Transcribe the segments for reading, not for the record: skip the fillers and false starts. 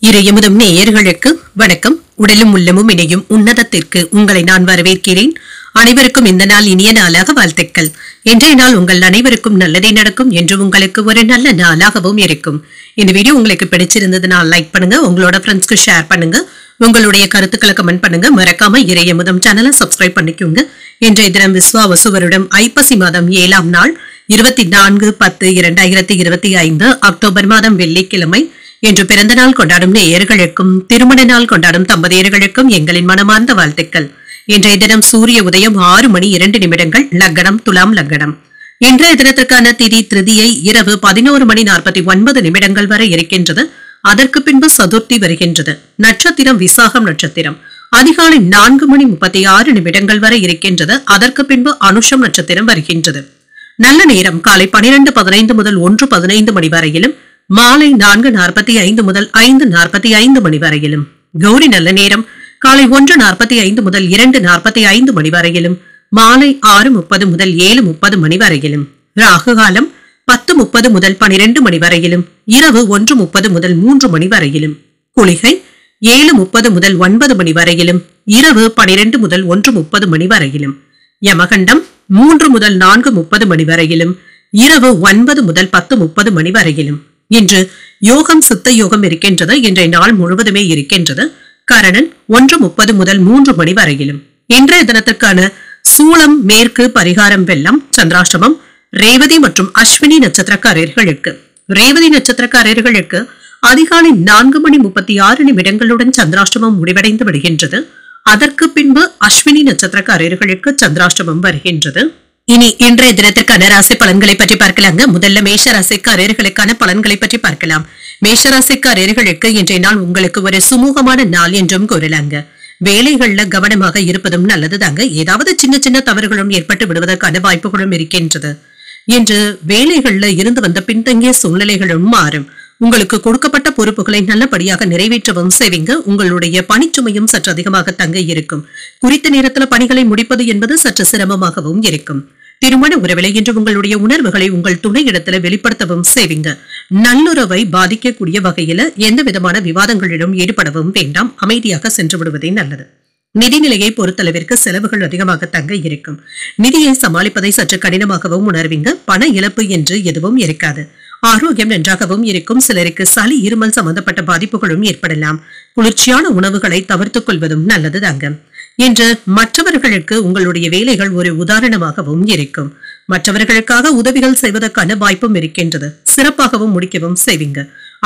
இறையமுதம் நேயர்களுக்கு வணக்கம். உடலும் உள்ளமும் இணையும் உன்னதத்திற்கு உங்களை நான் வரவேற்கிறேன். அனைவருக்கும் இந்த நாள் இனிய நாளாக வாழ்த்துக்கள். இன்றைய நாள் உங்கள் அனைவருக்கும் நல்லதே நடக்கும் என்று உங்களுக்கு ஒரு நல்ல நாளாகவும் இருக்கும். இந்த வீடியோ உங்களுக்கு பிடிச்சிருந்ததுனால் லைக் பண்ணுங்க, உங்களோட ஃப்ரெண்ட்ஸ்க்கு ஷேர் பண்ணுங்க, உங்களுடைய கருத்துக்களை கமெண்ட் பண்ணுங்க. மறக்காம இறையமுதம் சேனலை சப்ஸ்கிரைப் பண்ணிக்கோங்க. இன்றைய தினம் விஸ்வாவசு வருடம் ஐப்பசி மாதம் 7ஆம் நாள் 24/10/2025 அக்டோபர் மாதம் வெள்ளிக்கிழமை. இன்று பிறந்த நாள் கொண்டாடும் நேயர்களுக்கும் திருமண நாள் கொண்டாடும் தம்பதியர்களுக்கும் எங்களின் மனமார்ந்த வாழ்த்துக்கள். இன்றைய தினம் சூரிய உதயம் 6:02 லக்னம் துலாம் லக்னம். இன்றைய தினத்திற்கான திதி திருதியை இரவு 11:49 வரை இருக்கின்றது. அதற்கு பின்பு சதுர்த்தி வருகின்றது. நட்சத்திரம் விசாகம் நட்சத்திரம். அதிகாலை 4:36 வரை இருக்கின்றது. அதற்கு பின்பு அனுஷம் நட்சத்திரம் வருகின்றது. நல்ல நேரம் காலை 12:15 முதல் 1:15 வரையிலும், மாலை 4:45 முதல் 5:45 வரையிலும். கௌரி நல்ல நேரம் காலை 1:45 முதல் 2:45 வரையிலும், மாலை 6:30 முதல் 7:30 வரையிலும். ராகு காலம் 10:30 முதல் 12 வரையிலும், இரவு 1:30 முதல் 3 வரையிலும். குளிகை 7:30 முதல் 9 வரையிலும், இரவு 12 முதல் 1:30 வரையிலும். யமகண்டம் 3 முதல் 4:30 வரையிலும், இரவு 9 முதல் 10:30 வரையிலும். இன்று யோகம் சித்த யோகம் இருக்கின்றது. இன்றைய நாள் முழுவதுமே இருக்கின்றது. கரணன் 1:30 முதல் 3 வரையிலும். இன்றைய தினத்திற்கான சூளம் மேற்கு, பரிகாரம் வெள்ளம். சந்திராஷ்டமம் ரேவதி மற்றும் அஸ்வினி நட்சத்திரக்காரர்களுக்கு. ரேவதி நட்சத்திரக்காரர்களுக்கு அதிகாலை 4:36 சந்திராஷ்டமம் முடிவடைந்து விடுகின்றது. அதற்கு பின்பு அஸ்வினி நட்சத்திரக்காரர்களுக்கு சந்திராஷ்டமம் வருகின்றது. இனி இன்றைய தினத்திற்கான ராசி பலன்களை பற்றி பார்க்கலாங்க. முதல்ல மேஷ ராசிக்காரர்களுக்கான பலன்களை பற்றி பார்க்கலாம். மேஷ ராசிக்காரர்களுக்கு இன்றைய நாள் உங்களுக்கு ஒரு சுமூகமான நாள் என்றும் கூறலாங்க. வேலைகள்ல கவனமாக இருப்பதும் நல்லதுதாங்க. ஏதாவது சின்ன சின்ன தவறுகளும் ஏற்பட்டு விடுவதற்கான வாய்ப்புகளும் இருக்கின்றது. இன்று வேலைகள்ல இருந்து வந்த பின்தங்கிய சூழ்நிலைகளும் மாறும். உங்களுக்கு கொடுக்கப்பட்ட பொறுப்புகளை நல்லபடியாக நிறைவேற்றவும் செய்வீங்க. உங்களுடைய பணிச்சுமையும் சற்று அதிகமாக தங்க இருக்கும். குறித்த நேரத்தில் பணிகளை முடிப்பது என்பது சற்று சிரமமாகவும் இருக்கும். திருமண உறவிலை என்று உங்களுடைய உணர்வுகளை உங்கள் துணையிடத்துல வெளிப்படுத்தவும் செய்வீங்க. நல்லுறவை பாதிக்கக்கூடிய வகையில எந்த விதமான விவாதங்களிலும் ஈடுபடவும் வேண்டாம். அமைதியாக சென்று விடுவதே நல்லது. நிதிநிலையை பொறுத்தளவிற்கு செலவுகள் அதிகமாக தங்க இருக்கும். நிதியை சமாளிப்பதை சற்று கடினமாகவும் உணர்வீங்க. பண இழப்பு என்று எதுவும் இருக்காது. ஆரோக்கியம் நன்றாகவும் இருக்கும். சிலருக்கு சளி இருமல் சம்பந்தப்பட்ட பாதிப்புகளும் ஏற்படலாம். குளிர்ச்சியான உணவுகளை தவிர்த்துக் கொள்வதும் நல்லது தாங்க. இன்று மற்றவர்களுக்கு உங்களுடைய வேலைகள் ஒரு உதாரணமாகவும் இருக்கும். மற்றவர்களுக்காக உதவிகள் செய்வதற்கான வாய்ப்பும் இருக்கின்றது. சிறப்பாகவும் முடிக்கவும் செய்வீங்க.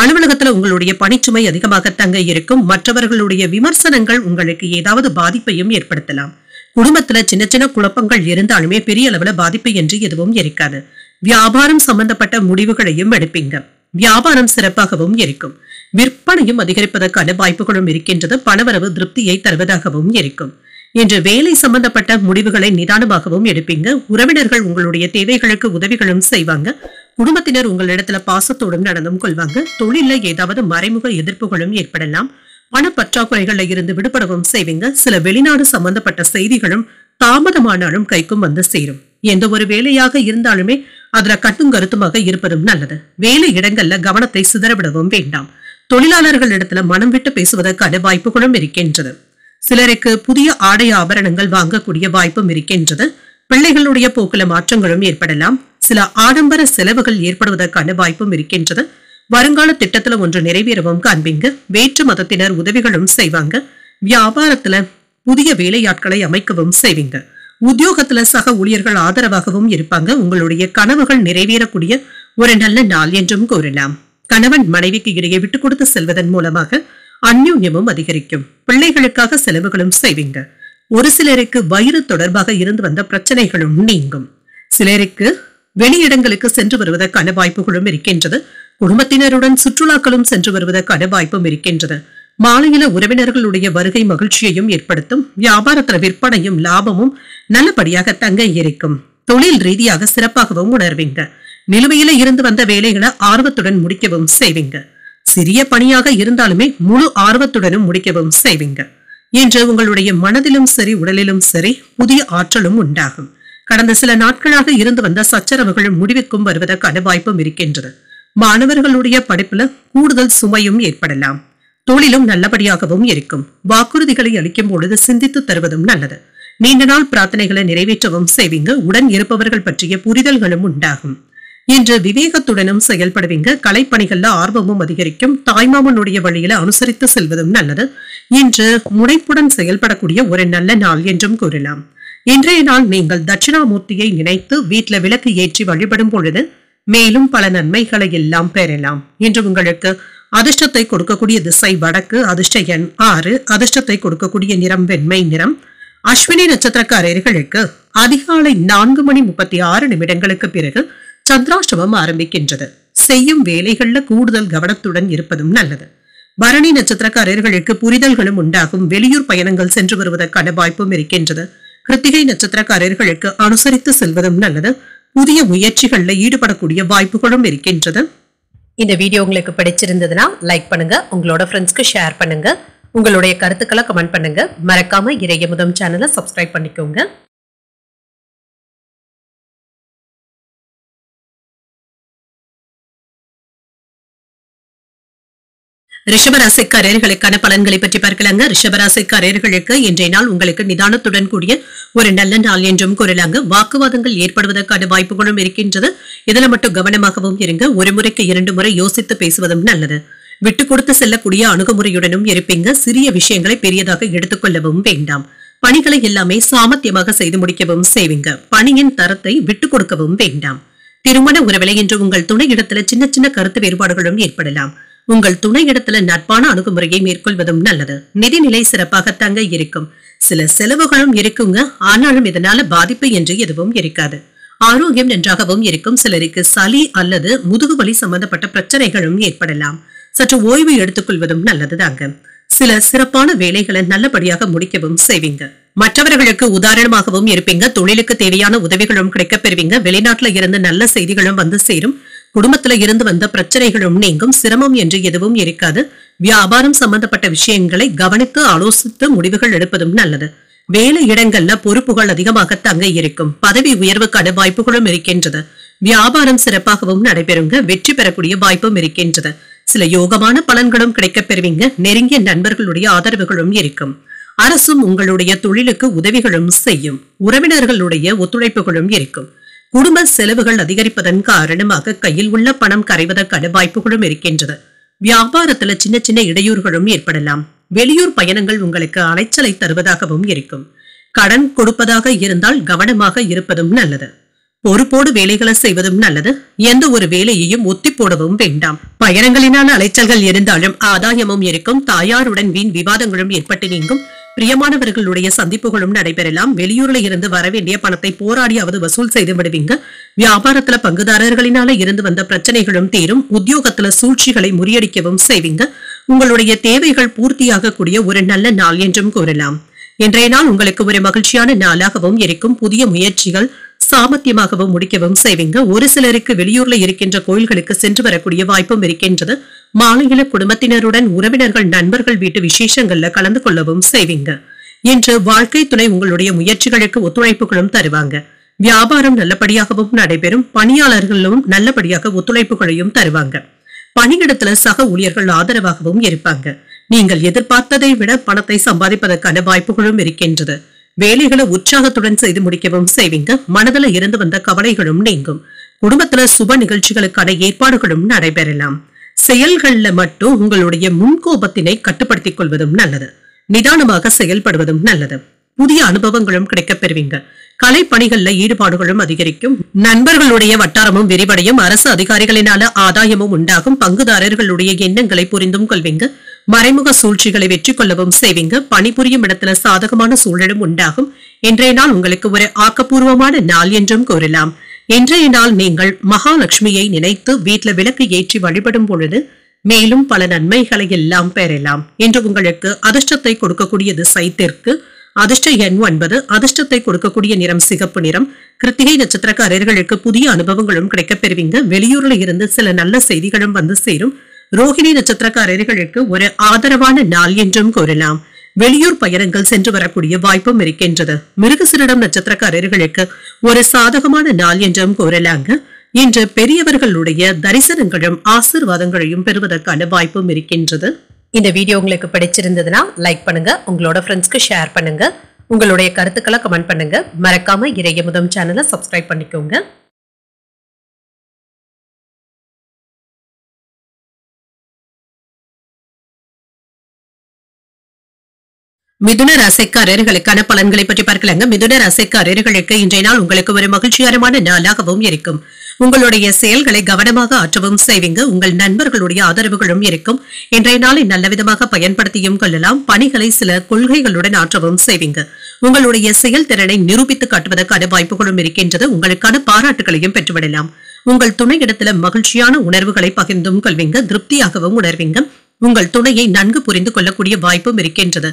அலுவலகத்துல உங்களுடைய பணிச்சுமை அதிகமாக தங்க இருக்கும். மற்றவர்களுடைய விமர்சனங்கள் உங்களுக்கு ஏதாவது பாதிப்பையும் ஏற்படுத்தலாம். குடும்பத்துல சின்ன சின்ன குழப்பங்கள் இருந்தாலுமே பெரிய அளவுல பாதிப்பு என்று எதுவும் இருக்காது. வியாபாரம் சம்பந்தப்பட்ட முடிவுகளையும் எடுப்பீங்க. வியாபாரம் சிறப்பாகவும் இருக்கும். விற்பனையும் அதிகரிப்பதற்கான வாய்ப்புகளும் இருக்கின்றது. பணவரவு திருப்தியை தருவதாகவும் இருக்கும். இன்று வேலை சம்பந்தப்பட்ட முடிவுகளை நிதானமாகவும் எடுப்பீங்க. உறவினர்கள் உங்களுடைய தேவைகளுக்கு உதவிகளும் செய்வாங்க. குடும்பத்தினர் உங்களிடத்துல பாசத்தோடும் நடந்தும் கொள்வாங்க. தொழில ஏதாவது மறைமுக எதிர்ப்புகளும் ஏற்படலாம். பணப்பற்றாக்குறைகள்ல இருந்து விடுபடவும் செய்வீங்க. சில வெளிநாடு சம்பந்தப்பட்ட செய்திகளும் தாமதமானாலும் கைக்கும் வந்து சேரும். எந்த ஒரு வேலையாக இருந்தாலுமே அதுல கட்டும் கருத்துமாக இருப்பதும் நல்லது. வேலை இடங்கள்ல கவனத்தை சிதறவிடவும் வேண்டாம். தொழிலாளர்கள் இடத்துல மனம் விட்டு பேசுவதற்கான வாய்ப்புகளும் இருக்கின்றது. சிலருக்கு புதிய ஆடை ஆபரணங்கள் வாங்கக்கூடிய வாய்ப்பும் இருக்கின்றது. பிள்ளைகளுடைய போக்குல மாற்றங்களும் ஏற்படலாம். சில ஆடம்பர செலவுகள் ஏற்படுவதற்கான வாய்ப்பும் இருக்கின்றது. வருங்கால திட்டத்துல ஒன்று நிறைவேறவும் காண்பீங்க. வேற்று மதத்தினர் உதவிகளும் செய்வாங்க. வியாபாரத்துல புதிய வேலையாட்களை அமைக்கவும் செய்வீங்க. உத்தியோகத்துல சக ஊழியர்கள் ஆதரவாகவும் இருப்பாங்க. உங்களுடைய கனவுகள் நிறைவேறக்கூடிய ஒரு நல்ல நாள் என்றும் கூறலாம். கணவன் மனைவிக்கு இடையே விட்டு கொடுத்து செல்வதன் மூலமாக அந்யோன்யமும் அதிகரிக்கும். பிள்ளைகளுக்காக செலவுகளும் செய்வீங்க. ஒரு சிலருக்கு வயிறு தொடர்பாக இருந்து வந்த பிரச்சனைகளும் நீங்கும். சிலருக்கு வெளியிடங்களுக்கு சென்று வருவதற்கான வாய்ப்புகளும் இருக்கின்றது. குடும்பத்தினருடன் சுற்றுலாக்களும் சென்று வருவதற்கான வாய்ப்பும் இருக்கின்றது. மாலையில உறவினர்களுடைய வருகை மகிழ்ச்சியையும் ஏற்படுத்தும். வியாபாரத்துல விற்பனையும் லாபமும் நல்லபடியாக தங்க இருக்கும். தொழில் ரீதியாக சிறப்பாகவும் உணர்வீங்க. நிலுவையில இருந்து வந்த வேலைகளை ஆர்வத்துடன் முடிக்கவும் செய்வீங்க. சிறிய பணியாக இருந்தாலுமே முழு ஆர்வத்துடனும் முடிக்கவும் செய்வீங்க. இன்று உங்களுடைய மனதிலும் சரி உடலிலும் சரி புதிய ஆற்றலும் உண்டாகும். கடந்த சில நாட்களாக இருந்து வந்த சச்சரவுகளும் முடிவுக்கும் வருவதற்கான வாய்ப்பும் இருக்கின்றது. மாணவர்களுடைய படிப்புல கூடுதல் சுமையும் ஏற்படலாம். தொழிலும் நல்லபடியாகவும் இருக்கும். வாக்குறுதிகளை அளிக்கும் பொழுது சிந்தித்து தருவதும் நல்லது. நீண்ட நாள் பிரார்த்தனைகளை நிறைவேற்றவும் செய்வீங்க. உடன் இருப்பவர்கள் பற்றிய புரிதல்களும் உண்டாகும். இன்று விவேகத்துடனும் செயல்படுவீங்க. கலைப்பணிகள்ல ஆர்வமும் அதிகரிக்கும். தாய்மாமனுடைய வழியில அனுசரித்து செல்வதும் நல்லது. இன்று முனைப்புடன் செயல்படக்கூடிய ஒரு நல்ல நாள் என்றும் கூறலாம். இன்றைய நாள் நீங்கள் தட்சிணாமூர்த்தியை நினைத்து வீட்டுல விளக்கு ஏற்றி வழிபடும் பொழுது மேலும் பல நன்மைகளை எல்லாம் பெறலாம். இன்று உங்களுக்கு அதிர்ஷ்டத்தை கொடுக்கக்கூடிய திசை வடக்கு. அதிர்ஷ்ட எண் 6. அதிர்ஷ்டத்தை கொடுக்கக்கூடிய நிறம் வெண்மை நிறம். அஸ்வினி நட்சத்திரக்காரர்களுக்கு அதிகாலை 4:36 பிறகு சந்திராஷ்டமம் ஆரம்பிக்கின்றது. செய்யும் வேலைகள்ல கூடுதல் கவனத்துடன் இருப்பதும் நல்லது. பரணி நட்சத்திரக்காரர்களுக்கு புரிதல்களும் உண்டாகும். வெளியூர் பயணங்கள் சென்று வருவதற்கான வாய்ப்பும் இருக்கின்றது. கிருத்திகை நட்சத்திரக்காரர்களுக்கு அனுசரித்து செல்வதும் நல்லது. புதிய முயற்சிகள்ல ஈடுபடக்கூடிய வாய்ப்புகளும் இருக்கின்றது. இந்த வீடியோ உங்களுக்கு பிடிச்சிருந்ததுன்னா லைக் பண்ணுங்க. உங்களோட ஃப்ரெண்ட்ஸ்க்கு ஷேர் பண்ணுங்க. உங்களுடைய கருத்துக்களை கமெண்ட் பண்ணுங்க. மறக்காம இறையமுதம் சேனலை சப்ஸ்கிரைப் பண்ணிக்கோங்க. ரிஷபராசிக்காரர்களுக்கான பலன்களை பற்றி பார்க்கலாங்க. ரிஷபராசிக்காரர்களுக்கு இன்றைய நாள் உங்களுக்கு நிதானத்துடன் கூடிய ஒரு நல்ல நாள் என்றும் கூறலாங்க. வாக்குவாதங்கள் ஏற்படுவதற்கான வாய்ப்புகளும் இருக்கின்றது. இதுல மட்டும் கவனமாகவும் இருங்க. ஒரு முறைக்கு 2 முறை யோசித்து பேசுவதும் நல்லது. விட்டு கொடுத்து செல்லக்கூடிய அணுகுமுறையுடனும் இருப்பீங்க. சிறிய விஷயங்களை பெரியதாக எடுத்துக்கொள்ளவும் வேண்டாம். பணிகளை எல்லாமே சாமர்த்தியமாக செய்து முடிக்கவும் செய்வீங்க. பணியின் தரத்தை விட்டுக் கொடுக்கவும் வேண்டாம். திருமண உறவிலை என்று உங்கள் துணை இடத்துல சின்ன சின்ன கருத்து வேறுபாடுகளும் ஏற்படலாம். உங்கள் துணை இடத்துல நட்பான அணுகுமுறையை மேற்கொள்வதும் நல்லது. நிதிநிலை சிறப்பாக தங்க இருக்கும். சில செலவுகளும் இருக்குங்க. ஆனாலும் இதனால பாதிப்பு என்று எதுவும் இருக்காது. ஆரோக்கியம் நன்றாகவும் இருக்கும். சிலருக்கு சளி அல்லது முதுகுவலி சம்பந்தப்பட்ட பிரச்சனைகளும் ஏற்படலாம். சற்று ஓய்வு எடுத்துக்கொள்வதும் நல்லதுதாங்க. சில சிறப்பான வேலைகளை நல்லபடியாக முடிக்கவும் செய்வீங்க. மற்றவர்களுக்கு உதாரணமாகவும் இருப்பீங்க. தொழிலுக்கு தேவையான உதவிகளும் கிடைக்கப் பெறுவீங்க. வெளிநாட்டுல இருந்து நல்ல செய்திகளும் வந்து சேரும். குடும்பத்துல இருந்து வந்த பிரச்சனைகளும் நீங்கும். சிரமம் என்று எதுவும் இருக்காது. வியாபாரம் சம்பந்தப்பட்ட விஷயங்களை கவனித்து ஆலோசித்து முடிவுகள் எடுப்பதும் நல்லது. வேலை இடங்கள்ல பொறுப்புகள் அதிகமாக தங்க இருக்கும். பதவி உயர்வுக்கான வாய்ப்புகளும் இருக்கின்றது. வியாபாரம் சிறப்பாகவும் நடைபெறுங்க. வெற்றி பெறக்கூடிய வாய்ப்பும் இருக்கின்றது. சில யோகமான பலன்களும் கிடைக்கப் பெறுவீங்க. நெருங்கிய நண்பர்களுடைய ஆதரவுகளும் இருக்கும். அரசும் உங்களுடைய தொழிலுக்கு உதவிகளும் செய்யும். உறவினர்களுடைய ஒத்துழைப்புகளும் இருக்கும். குடும்ப செலவுகள் அதிகரிப்பதன் காரணமாக கையில் உள்ள பணம் கரைவதற்கான வாய்ப்புகளும் இருக்கின்றது. வியாபாரத்துல சின்ன சின்ன இடையூறுகளும் ஏற்படலாம். வெளியூர் பயணங்கள் உங்களுக்கு அலைச்சலை தருவதாகவும் இருக்கும். கடன் கொடுப்பதாக இருந்தால் கவனமாக இருப்பதும் நல்லது. பொறுப்போடு வேலைகளை செய்வதும் நல்லது. எந்த ஒரு வேலையையும் ஒத்தி போடவும் வேண்டாம். பயணங்களினால அலைச்சல்கள் இருந்தாலும் ஆதாயமும் இருக்கும். தாயாருடன் வீண் விவாதங்களும் ஏற்பட்டு நீங்கும். பிரியமானவர்களுடைய சந்திப்புகளும் நடைபெறலாம். வெளியூர்ல இருந்து வரவேண்டிய பணத்தை போராடியாவது வசூல் செய்து விடுவீங்க. வியாபாரத்துல பங்குதாரர்களினால இருந்து வந்த பிரச்சனைகளும் தீரும். உத்தியோகத்துல சூழ்ச்சிகளை முறியடிக்கவும் செய்வீங்க. உங்களுடைய தேவைகள் பூர்த்தியாக கூடிய ஒரு நல்ல நாள் என்றும் கூறலாம். இன்றைய நாள் உங்களுக்கு ஒரு மகிழ்ச்சியான நாளாகவும் இருக்கும். புதிய முயற்சிகள் சாமர்த்தியமாகவும் முடிக்கவும் செய்வீங்க. ஒரு சிலருக்கு வெளியூர்ல இருக்கின்ற கோயில்களுக்கு சென்று வரக்கூடிய வாய்ப்பும் இருக்கின்றது. மாலையில குடும்பத்தினருடன் உறவினர்கள் நண்பர்கள் வீட்டு விசேஷங்கள்ல கலந்து கொள்ளவும் செய்வீங்க. இன்று வாழ்க்கை துணை உங்களுடைய முயற்சிகளுக்கு ஒத்துழைப்புகளும் தருவாங்க. வியாபாரம் நல்லபடியாகவும் நடைபெறும். பணியாளர்களும் நல்லபடியாக ஒத்துழைப்புகளையும் தருவாங்க. பணியிடத்துல சக ஊழியர்கள் ஆதரவாகவும் இருப்பாங்க. நீங்கள் எதிர்பார்த்ததை விட பணத்தை சம்பாதிப்பதற்கான வாய்ப்புகளும் இருக்கின்றது. வேலைகளை உற்சாகத்துடன் செய்து முடிக்கவும் செய்வீங்க. மனதில் இருந்து வந்த கவலைகளும் நீங்கும். குடும்பத்துல சுப நிகழ்ச்சிகளுக்கான ஏற்பாடுகளும் நடைபெறலாம். செயல்கள்ல மட்டும் உங்களுடைய முன்கோபத்தினை கட்டுப்படுத்திக் கொள்வதும் நல்லது. நிதானமாக செயல்படுவதும் நல்லது. புதிய அனுபவங்களும் கிடைக்கப் பெறுவீங்க. கலை பணிகள்ல ஈடுபாடுகளும் அதிகரிக்கும். நண்பர்களுடைய வட்டாரமும் விரிவடையும். அரசு அதிகாரிகளினால ஆதாயமும் உண்டாகும். பங்குதாரர்களுடைய எண்ணங்களை புரிந்தும் கொள்வீங்க. மறைமுக சூழ்ச்சிகளை வெற்றி கொள்ளவும் செய்வீங்க. பணிபுரியும் இடத்துல சாதகமான சூழலும் உண்டாகும். இன்றைய நாள் உங்களுக்கு ஒரு ஆக்கப்பூர்வமான நாள் என்றும் கூறலாம். இன்றைய நாள் நீங்கள் மகாலட்சுமியை நினைத்து வீட்டுல விளக்கு ஏற்றி வழிபடும் பொழுது மேலும் பல நன்மைகளை எல்லாம் பெறலாம். இன்று உங்களுக்கு அதிர்ஷ்டத்தை கொடுக்கக்கூடிய திசை தெற்கு. அதிர்ஷ்ட எண் 9. அதிர்ஷ்டத்தை கொடுக்கக்கூடிய நிறம் சிகப்பு நிறம். கிருத்திகை நட்சத்திரக்காரர்களுக்கு புதிய அனுபவங்களும் கிடைக்கப் பெறுவீங்க. வெளியூர்ல இருந்து சில நல்ல செய்திகளும் வந்து சேரும். ரோஹிணி நட்சத்திரக்காரர்களுக்கு ஒரு ஆதரவான நாள் என்றும் கூறலாம். வெளியூர் பயணங்கள் சென்று வரக்கூடிய வாய்ப்பும் இருக்கின்றது. மிருகசீரிடம் நட்சத்திரக்காரர்களுக்கு ஒரு சாதகமான நாள் என்றும் கூறலாங்க. இன்று பெரியவர்களுடைய தரிசனங்களும் ஆசீர்வாதங்களையும் பெறுவதற்கான வாய்ப்பும் இருக்கின்றது. இந்த வீடியோ உங்களுக்கு பிடிச்சிருந்ததுன்னா லைக் பண்ணுங்க, உங்களோட ஃப்ரெண்ட்ஸ்க்கு ஷேர் பண்ணுங்க, உங்களுடைய கருத்துக்களை கமெண்ட் பண்ணுங்க. மறக்காம இறையமுதம் சேனலை சப்ஸ்கிரைப் பண்ணிக்கோங்க. மிதுன ராசிக்காரர்களுக்கான பலன்களை பற்றி பார்க்கலாங்க. மிதுன ராசிக்காரர்களுக்கு இன்றைய நாள் உங்களுக்கு ஒரு மகிழ்ச்சிகரமான நாளாகவும் இருக்கும். உங்களுடைய செயல்களை கவனமாக ஆற்றவும் செய்வீங்க. உங்கள் நண்பர்களுடைய ஆதரவுகளும் இருக்கும். இன்றைய நாளை நல்ல விதமாக பயன்படுத்தியும் கொள்ளலாம். பணிகளை சில கொள்கைகளுடன் ஆற்றவும் செய்வீங்க. உங்களுடைய செயல்திறனை நிரூபித்து காட்டுவதற்கான வாய்ப்புகளும் இருக்கின்றது. உங்களுக்கான பாராட்டுகளையும் பெற்றுவிடலாம். உங்கள் துணையிடத்துல மகிழ்ச்சியான உணர்வுகளை பகிர்ந்தும் கொள்வீங்க. திருப்தியாகவும் உணர்வீங்க. உங்கள் துணையை நன்கு புரிந்து கொள்ளக்கூடிய வாய்ப்பும் இருக்கின்றது.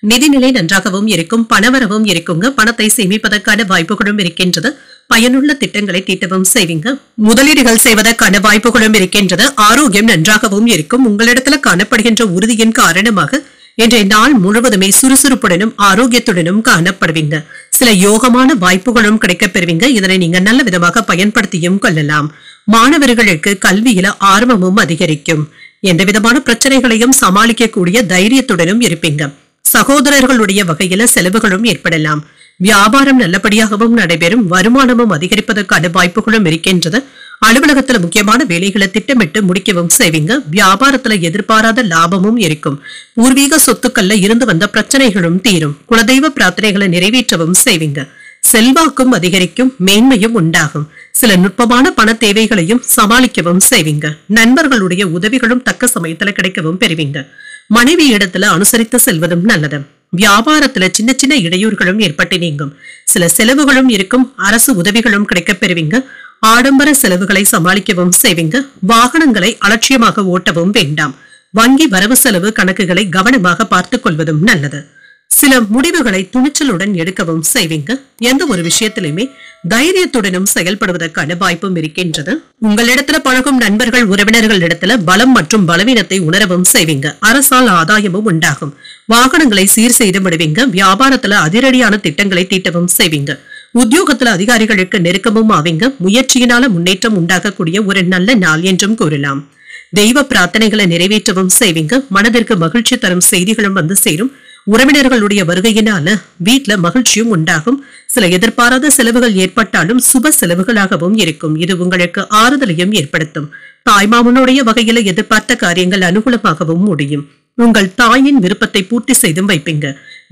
நிதிநிலை நன்றாகவும் இருக்கும். பணவரவும் இருக்குங்க. பணத்தை சேமிப்பதற்கான வாய்ப்புகளும் இருக்கின்றது. பயனுள்ள திட்டங்களை தீட்டவும் செய்வீங்க. முதலீடுகள் செய்வதற்கான வாய்ப்புகளும் இருக்கின்றது. ஆரோக்கியம் நன்றாகவும் இருக்கும். உங்களிடத்துல காணப்படுகின்ற உறுதியின் காரணமாக இன்றைய நாள் முழுவதுமே சுறுசுறுப்புடனும் ஆரோக்கியத்துடனும் காணப்படுவீங்க. சில யோகமான வாய்ப்புகளும் கிடைக்கப் பெறுவீங்க. இதனை நீங்க நல்ல விதமாக பயன்படுத்தியும் கொள்ளலாம். மாணவர்களுக்கு கல்வியில ஆர்வமும் அதிகரிக்கும். எந்த விதமான பிரச்சனைகளையும் சமாளிக்கக்கூடிய தைரியத்துடனும் இருப்பீங்க. சகோதரர்களுடைய வகையில செலவுகளும் ஏற்படலாம். வியாபாரம் நல்லபடியாகவும் நடைபெறும். வருமானமும் அதிகரிப்பதற்கான வாய்ப்புகளும் இருக்கின்றது. அலுவலகத்துல முக்கியமான வேலைகளை திட்டமிட்டு முடிக்கவும் செய்வீங்க. வியாபாரத்துல எதிர்பாராத லாபமும் இருக்கும். பூர்வீக சொத்துக்கள்ல இருந்து வந்த பிரச்சனைகளும் தீரும். குலதெய்வ பிரார்த்தனைகளை நிறைவேற்றவும் செய்வீங்க. செல்வாக்கும் அதிகரிக்கும். மேன்மையும் உண்டாகும். சில நுட்பமான பண தேவைகளையும் சமாளிக்கவும் செய்வீங்க. நண்பர்களுடைய உதவிகளும் தக்க சமயத்துல கிடைக்கவும் பெறுவீங்க. மனைவி இடத்துல அனுசரித்து செல்வதும் நல்லது. வியாபாரத்துல சின்ன சின்ன இடையூறுகளும் ஏற்பட்டு நீங்கும். சில செலவுகளும் இருக்கும். அரசு உதவிகளும் கிடைக்கப் பெறுவீங்க. ஆடம்பர செலவுகளை சமாளிக்கவும் செய்வீங்க. வாகனங்களை அலட்சியமாக ஓட்டவும் வேண்டாம். வங்கி வரவு செலவு கணக்குகளை கவனமாக பார்த்துக் கொள்வதும் நல்லது. சில முடிவுகளை துணிச்சலுடன் எடுக்கவும் செய்வீங்க. எந்த ஒரு விஷயத்திலுமே தைரியத்துடனும் செயல்படுவதற்கான வாய்ப்பும் இருக்கின்றது. உங்களிடத்துல பழகும் நண்பர்கள் உறவினர்கள் இடத்துல பலம் மற்றும் பலவீனத்தை உணரவும் செய்வீங்க. அரசால் ஆதாயமும் உண்டாகும். வாகனங்களை சீர் செய்து விடுவீங்க. வியாபாரத்துல அதிரடியான திட்டங்களை தீட்டவும் செய்வீங்க. உத்தியோகத்துல அதிகாரிகளுக்கு நெருக்கமும் ஆவீங்க. முயற்சியினால முன்னேற்றம் உண்டாகக்கூடிய ஒரு நல்ல நாள் என்றும் கூறலாம். தெய்வ பிரார்த்தனைகளை நிறைவேற்றவும் செய்வீங்க. மனதிற்கு மகிழ்ச்சி தரும் செய்திகளும் வந்து சேரும். உறவினர்களுடைய வருகையினால வீட்டுல மகிழ்ச்சியும் உண்டாகும். சில எதிர்பாராத செலவுகள் ஏற்பட்டாலும் சுப செலவுகளாகவும் இருக்கும். இது உங்களுக்கு ஆறுதலையும் ஏற்படுத்தும். தாய்மாமனுடைய வகையில எதிர்பார்த்த காரியங்கள் அனுகூலமாகவும் முடியும். உங்கள் தாயின் விருப்பத்தை பூர்த்தி செய்தும் வைப்பீங்க.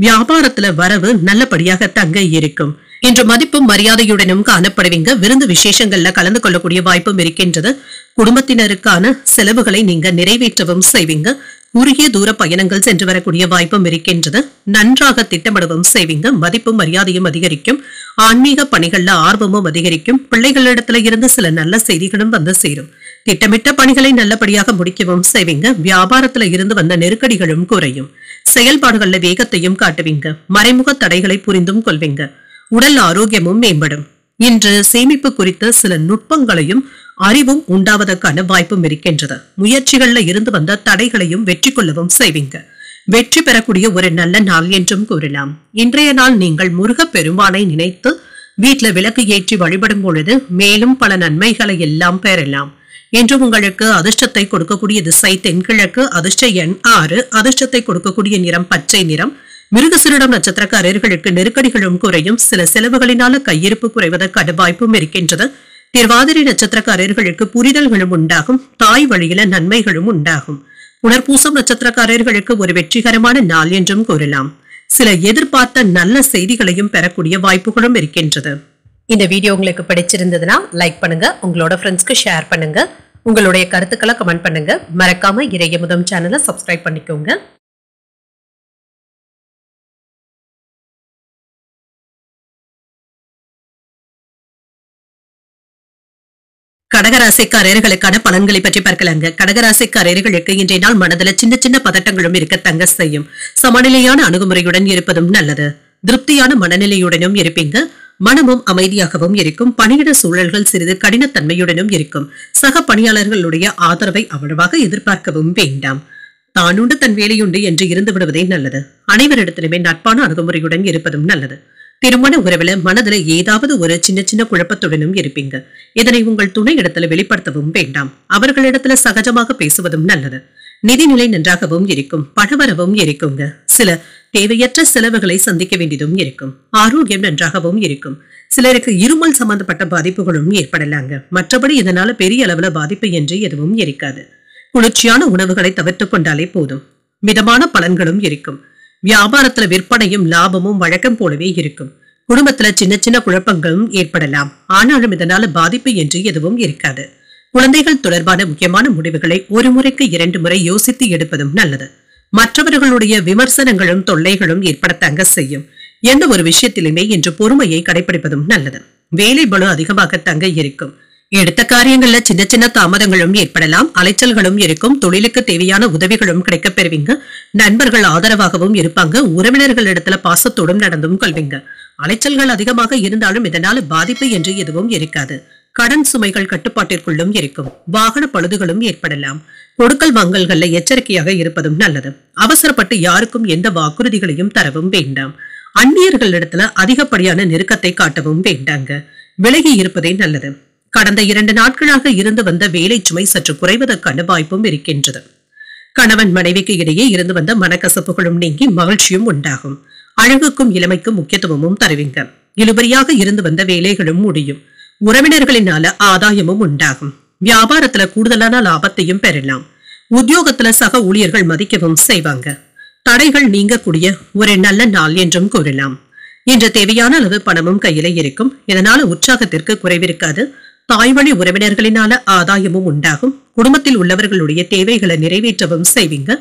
வியாபாரத்துல வரவு நல்லபடியாக தங்க இருக்கும். இன்று மதிப்பும் மரியாதையுடனும் காணப்படுவீங்க. விருந்து விசேஷங்கள்ல கலந்து கொள்ளக்கூடிய வாய்ப்பும் இருக்கின்றது. குடும்பத்தினருக்கான செலவுகளை நீங்க நிறைவேற்றவும் செய்வீங்க. குறுகிய தூர பயணங்கள் சென்று வரக்கூடிய வாய்ப்பும் இருக்கின்றது. நன்றாக திட்டமிடவும் செய்வீங்க. மதிப்பும் மரியாதையும் அதிகரிக்கும். ஆன்மீக பணிகள்ல ஆர்வமும் அதிகரிக்கும். பிள்ளைகளிடத்துல இருந்து சில நல்ல செய்திகளும் வந்து சேரும். திட்டமிட்ட பணிகளை நல்லபடியாக முடிக்கவும் செய்வீங்க. வியாபாரத்துல இருந்து வந்த நெருக்கடிகளும் குறையும். செயல்பாடுகள்ல வேகத்தையும் காட்டுவீங்க. மறைமுக தடைகளை புரிந்தும் கொள்வீங்க. உடல் ஆரோக்கியமும் மேம்படும். இன்று சேமிப்பு குறித்த சில நுட்பங்களையும் அறிவும் உண்டாவதற்கான வாய்ப்பும் இருக்கின்றது. முயற்சிகள்ல இருந்து வந்த தடைகளையும் வெற்றி கொள்ளவும் செய்வீங்க. வெற்றி பெறக்கூடிய ஒரு நல்ல நாள் என்றும் கூறலாம். இன்றைய நாள் நீங்கள் முருக பெருமானை நினைத்து வீட்டுல விளக்கு ஏற்றி வழிபடும் பொழுது மேலும் பல நன்மைகளை எல்லாம் பெறலாம். என்று உங்களுக்கு அதிர்ஷ்டத்தை கொடுக்கக்கூடிய திசை தென்கிழக்கு. அதிர்ஷ்ட எண் 6. அதிர்ஷ்டத்தை கொடுக்கக்கூடிய நிறம் பச்சை நிறம். மிருகசீரிடம் நட்சத்திரக்காரர்களுக்கு நெருக்கடிகளும் குறையும். சில செலவுகளினால கையிருப்பு குறைவதற்கான வாய்ப்பும் இருக்கின்றது. திருவாதிரை நட்சத்திரக்காரர்களுக்கு புரிதல்களும் உண்டாகும். தாய் வழியில நன்மைகளும் உண்டாகும். புனர்பூசம் நட்சத்திரக்காரர்களுக்கு ஒரு வெற்றிகரமான நாள் என்றும் கூறலாம். சில எதிர்பார்த்த நல்ல செய்திகளையும் பெறக்கூடிய வாய்ப்புகளும் இருக்கின்றது. இந்த வீடியோ உங்களுக்கு பிடிச்சிருந்ததுன்னா லைக் பண்ணுங்க, உங்களோட ஃப்ரெண்ட்ஸ்க்கு ஷேர் பண்ணுங்க, உங்களுடைய கருத்துக்களை கமெண்ட் பண்ணுங்க. மறக்காம இறையமுதம் சேனலை சப்ஸ்கிரைப் பண்ணிக்கோங்க. கடகராசிக்காரர்களுக்கான பலன்களை பற்றி பார்க்கலாங்க. கடகராசிக்காரர்களுக்கு இன்றைய நாள் மனதுல சின்ன சின்ன பதட்டங்களும் இருக்க தங்க செய்யும். சமநிலையான அணுகுமுறையுடன் இருப்பதும் நல்லது. திருப்தியான மனநிலையுடனும் இருப்பீங்க. மனமும் அமைதியாகவும் இருக்கும். பணியிட சூழல்கள் சிறிது கடினத்தன்மையுடனும் இருக்கும். சக பணியாளர்களுடைய ஆதரவை அவ்வளவாக எதிர்பார்க்கவும் வேண்டாம். தானுண்டு தன் வேலையுண்டு என்று இருந்து விடுவதே நல்லது. அனைவரிடத்திலுமே நட்பான அணுகுமுறையுடன் இருப்பதும் நல்லது. திருமண உறவுல மனதுல ஏதாவது ஒரு சின்ன சின்ன குழப்பத்துடனும் இருப்பீங்க. இதனை உங்கள் துணை இடத்துல வெளிப்படுத்தவும் வேண்டாம். அவர்களிடத்துல சகஜமாக பேசுவதும் நல்லது. நிதிநிலை நன்றாகவும் இருக்கும், பணவரவும் இருக்குங்க. சில தேவையற்ற செலவுகளை சந்திக்க வேண்டியதும் இருக்கும். ஆரோக்கியம் நன்றாகவும் இருக்கும். சிலருக்கு இருமல் சம்பந்தப்பட்ட பாதிப்புகளும் ஏற்படலாங்க. மற்றபடி இதனால பெரிய அளவுல பாதிப்பு என்று எதுவும் இருக்காது. குளிர்ச்சியான உணவுகளை தவிர்த்து கொண்டாலே போதும். மிதமான பலன்களும் இருக்கும். வியாபாரத்துல விற்பனையும் லாபமும் வழக்கம் போலவே இருக்கும். குடும்பத்துல சின்ன சின்ன குழப்பங்களும் ஏற்படலாம். ஆனாலும் இதனால பாதிப்பு என்று எதுவும் இருக்காது. குழந்தைகள் தொடர்பான முக்கியமான முடிவுகளை ஒரு முறைக்கு 2 முறை யோசித்து எடுப்பதும் நல்லது. மற்றவர்களுடைய விமர்சனங்களும் தொல்லைகளும் ஏற்படத்தாங்க செய்யும். எந்த ஒரு விஷயத்திலுமே இன்று பொறுமையை கடைபிடிப்பதும் நல்லது. வேலை பளு அதிகமாக தங்க இருக்கும். எடுத்த காரியங்கள்ல சின்ன சின்ன தாமதங்களும் ஏற்படலாம். அலைச்சல்களும் இருக்கும். தொழிலுக்கு தேவையான உதவிகளும் கிடைக்கப் பெறுவீங்க. நண்பர்கள் ஆதரவாகவும் இருப்பாங்க. உறவினர்கள் இடத்துல பாசத்தோடும் நடந்தும் கொள்வீங்க. அலைச்சல்கள் அதிகமாக இருந்தாலும் இதனால பாதிப்பு என்று எதுவும் இருக்காது. கடன் சுமைகள் கட்டுப்பாட்டிற்குள்ளும் இருக்கும். வாகன பழுதுகளும் ஏற்படலாம். கொடுக்கல் வாங்கல்கள்ல எச்சரிக்கையாக இருப்பதும் நல்லது. அவசரப்பட்டு யாருக்கும் எந்த வாக்குறுதிகளையும் தரவும் வேண்டாம். அந்நியர்கள் இடத்துல அதிகப்படியான நெருக்கத்தை காட்டவும் வேண்டாங்க. விலகி இருப்பதே நல்லது. கடந்த 2 நாட்களாக இருந்து வந்த வேலை சுமை சற்று குறைவதற்கான வாய்ப்பும் இருக்கின்றது. கணவன் மனைவிக்கு இடையே இருந்து வந்த மனக்கசப்புகளும் நீங்கி மகிழ்ச்சியும் உண்டாகும். அழகுக்கும் இளமைக்கும் முக்கியத்துவமும் தருவீங்க. இழுபறியாக இருந்து வந்த வேலைகளும் முடியும். உறவினர்களினால ஆதாயமும் உண்டாகும். வியாபாரத்துல கூடுதலான லாபத்தையும் பெறலாம். உத்தியோகத்துல சக ஊழியர்கள் மதிக்கவும் செய்வாங்க. தடைகள் நீங்கக்கூடிய ஒரு நல்ல நாள் என்றும் கூறலாம். இன்று தேவையான அளவு பணமும் கையில இருக்கும். இதனால உற்சாகத்திற்கு குறைவிருக்காது. தாய்வழி உறவினர்களினால ஆதாயமும் உண்டாகும். குடும்பத்தில் உள்ளவர்களுடைய தேவைகளை நிறைவேற்றவும் செய்வீங்க.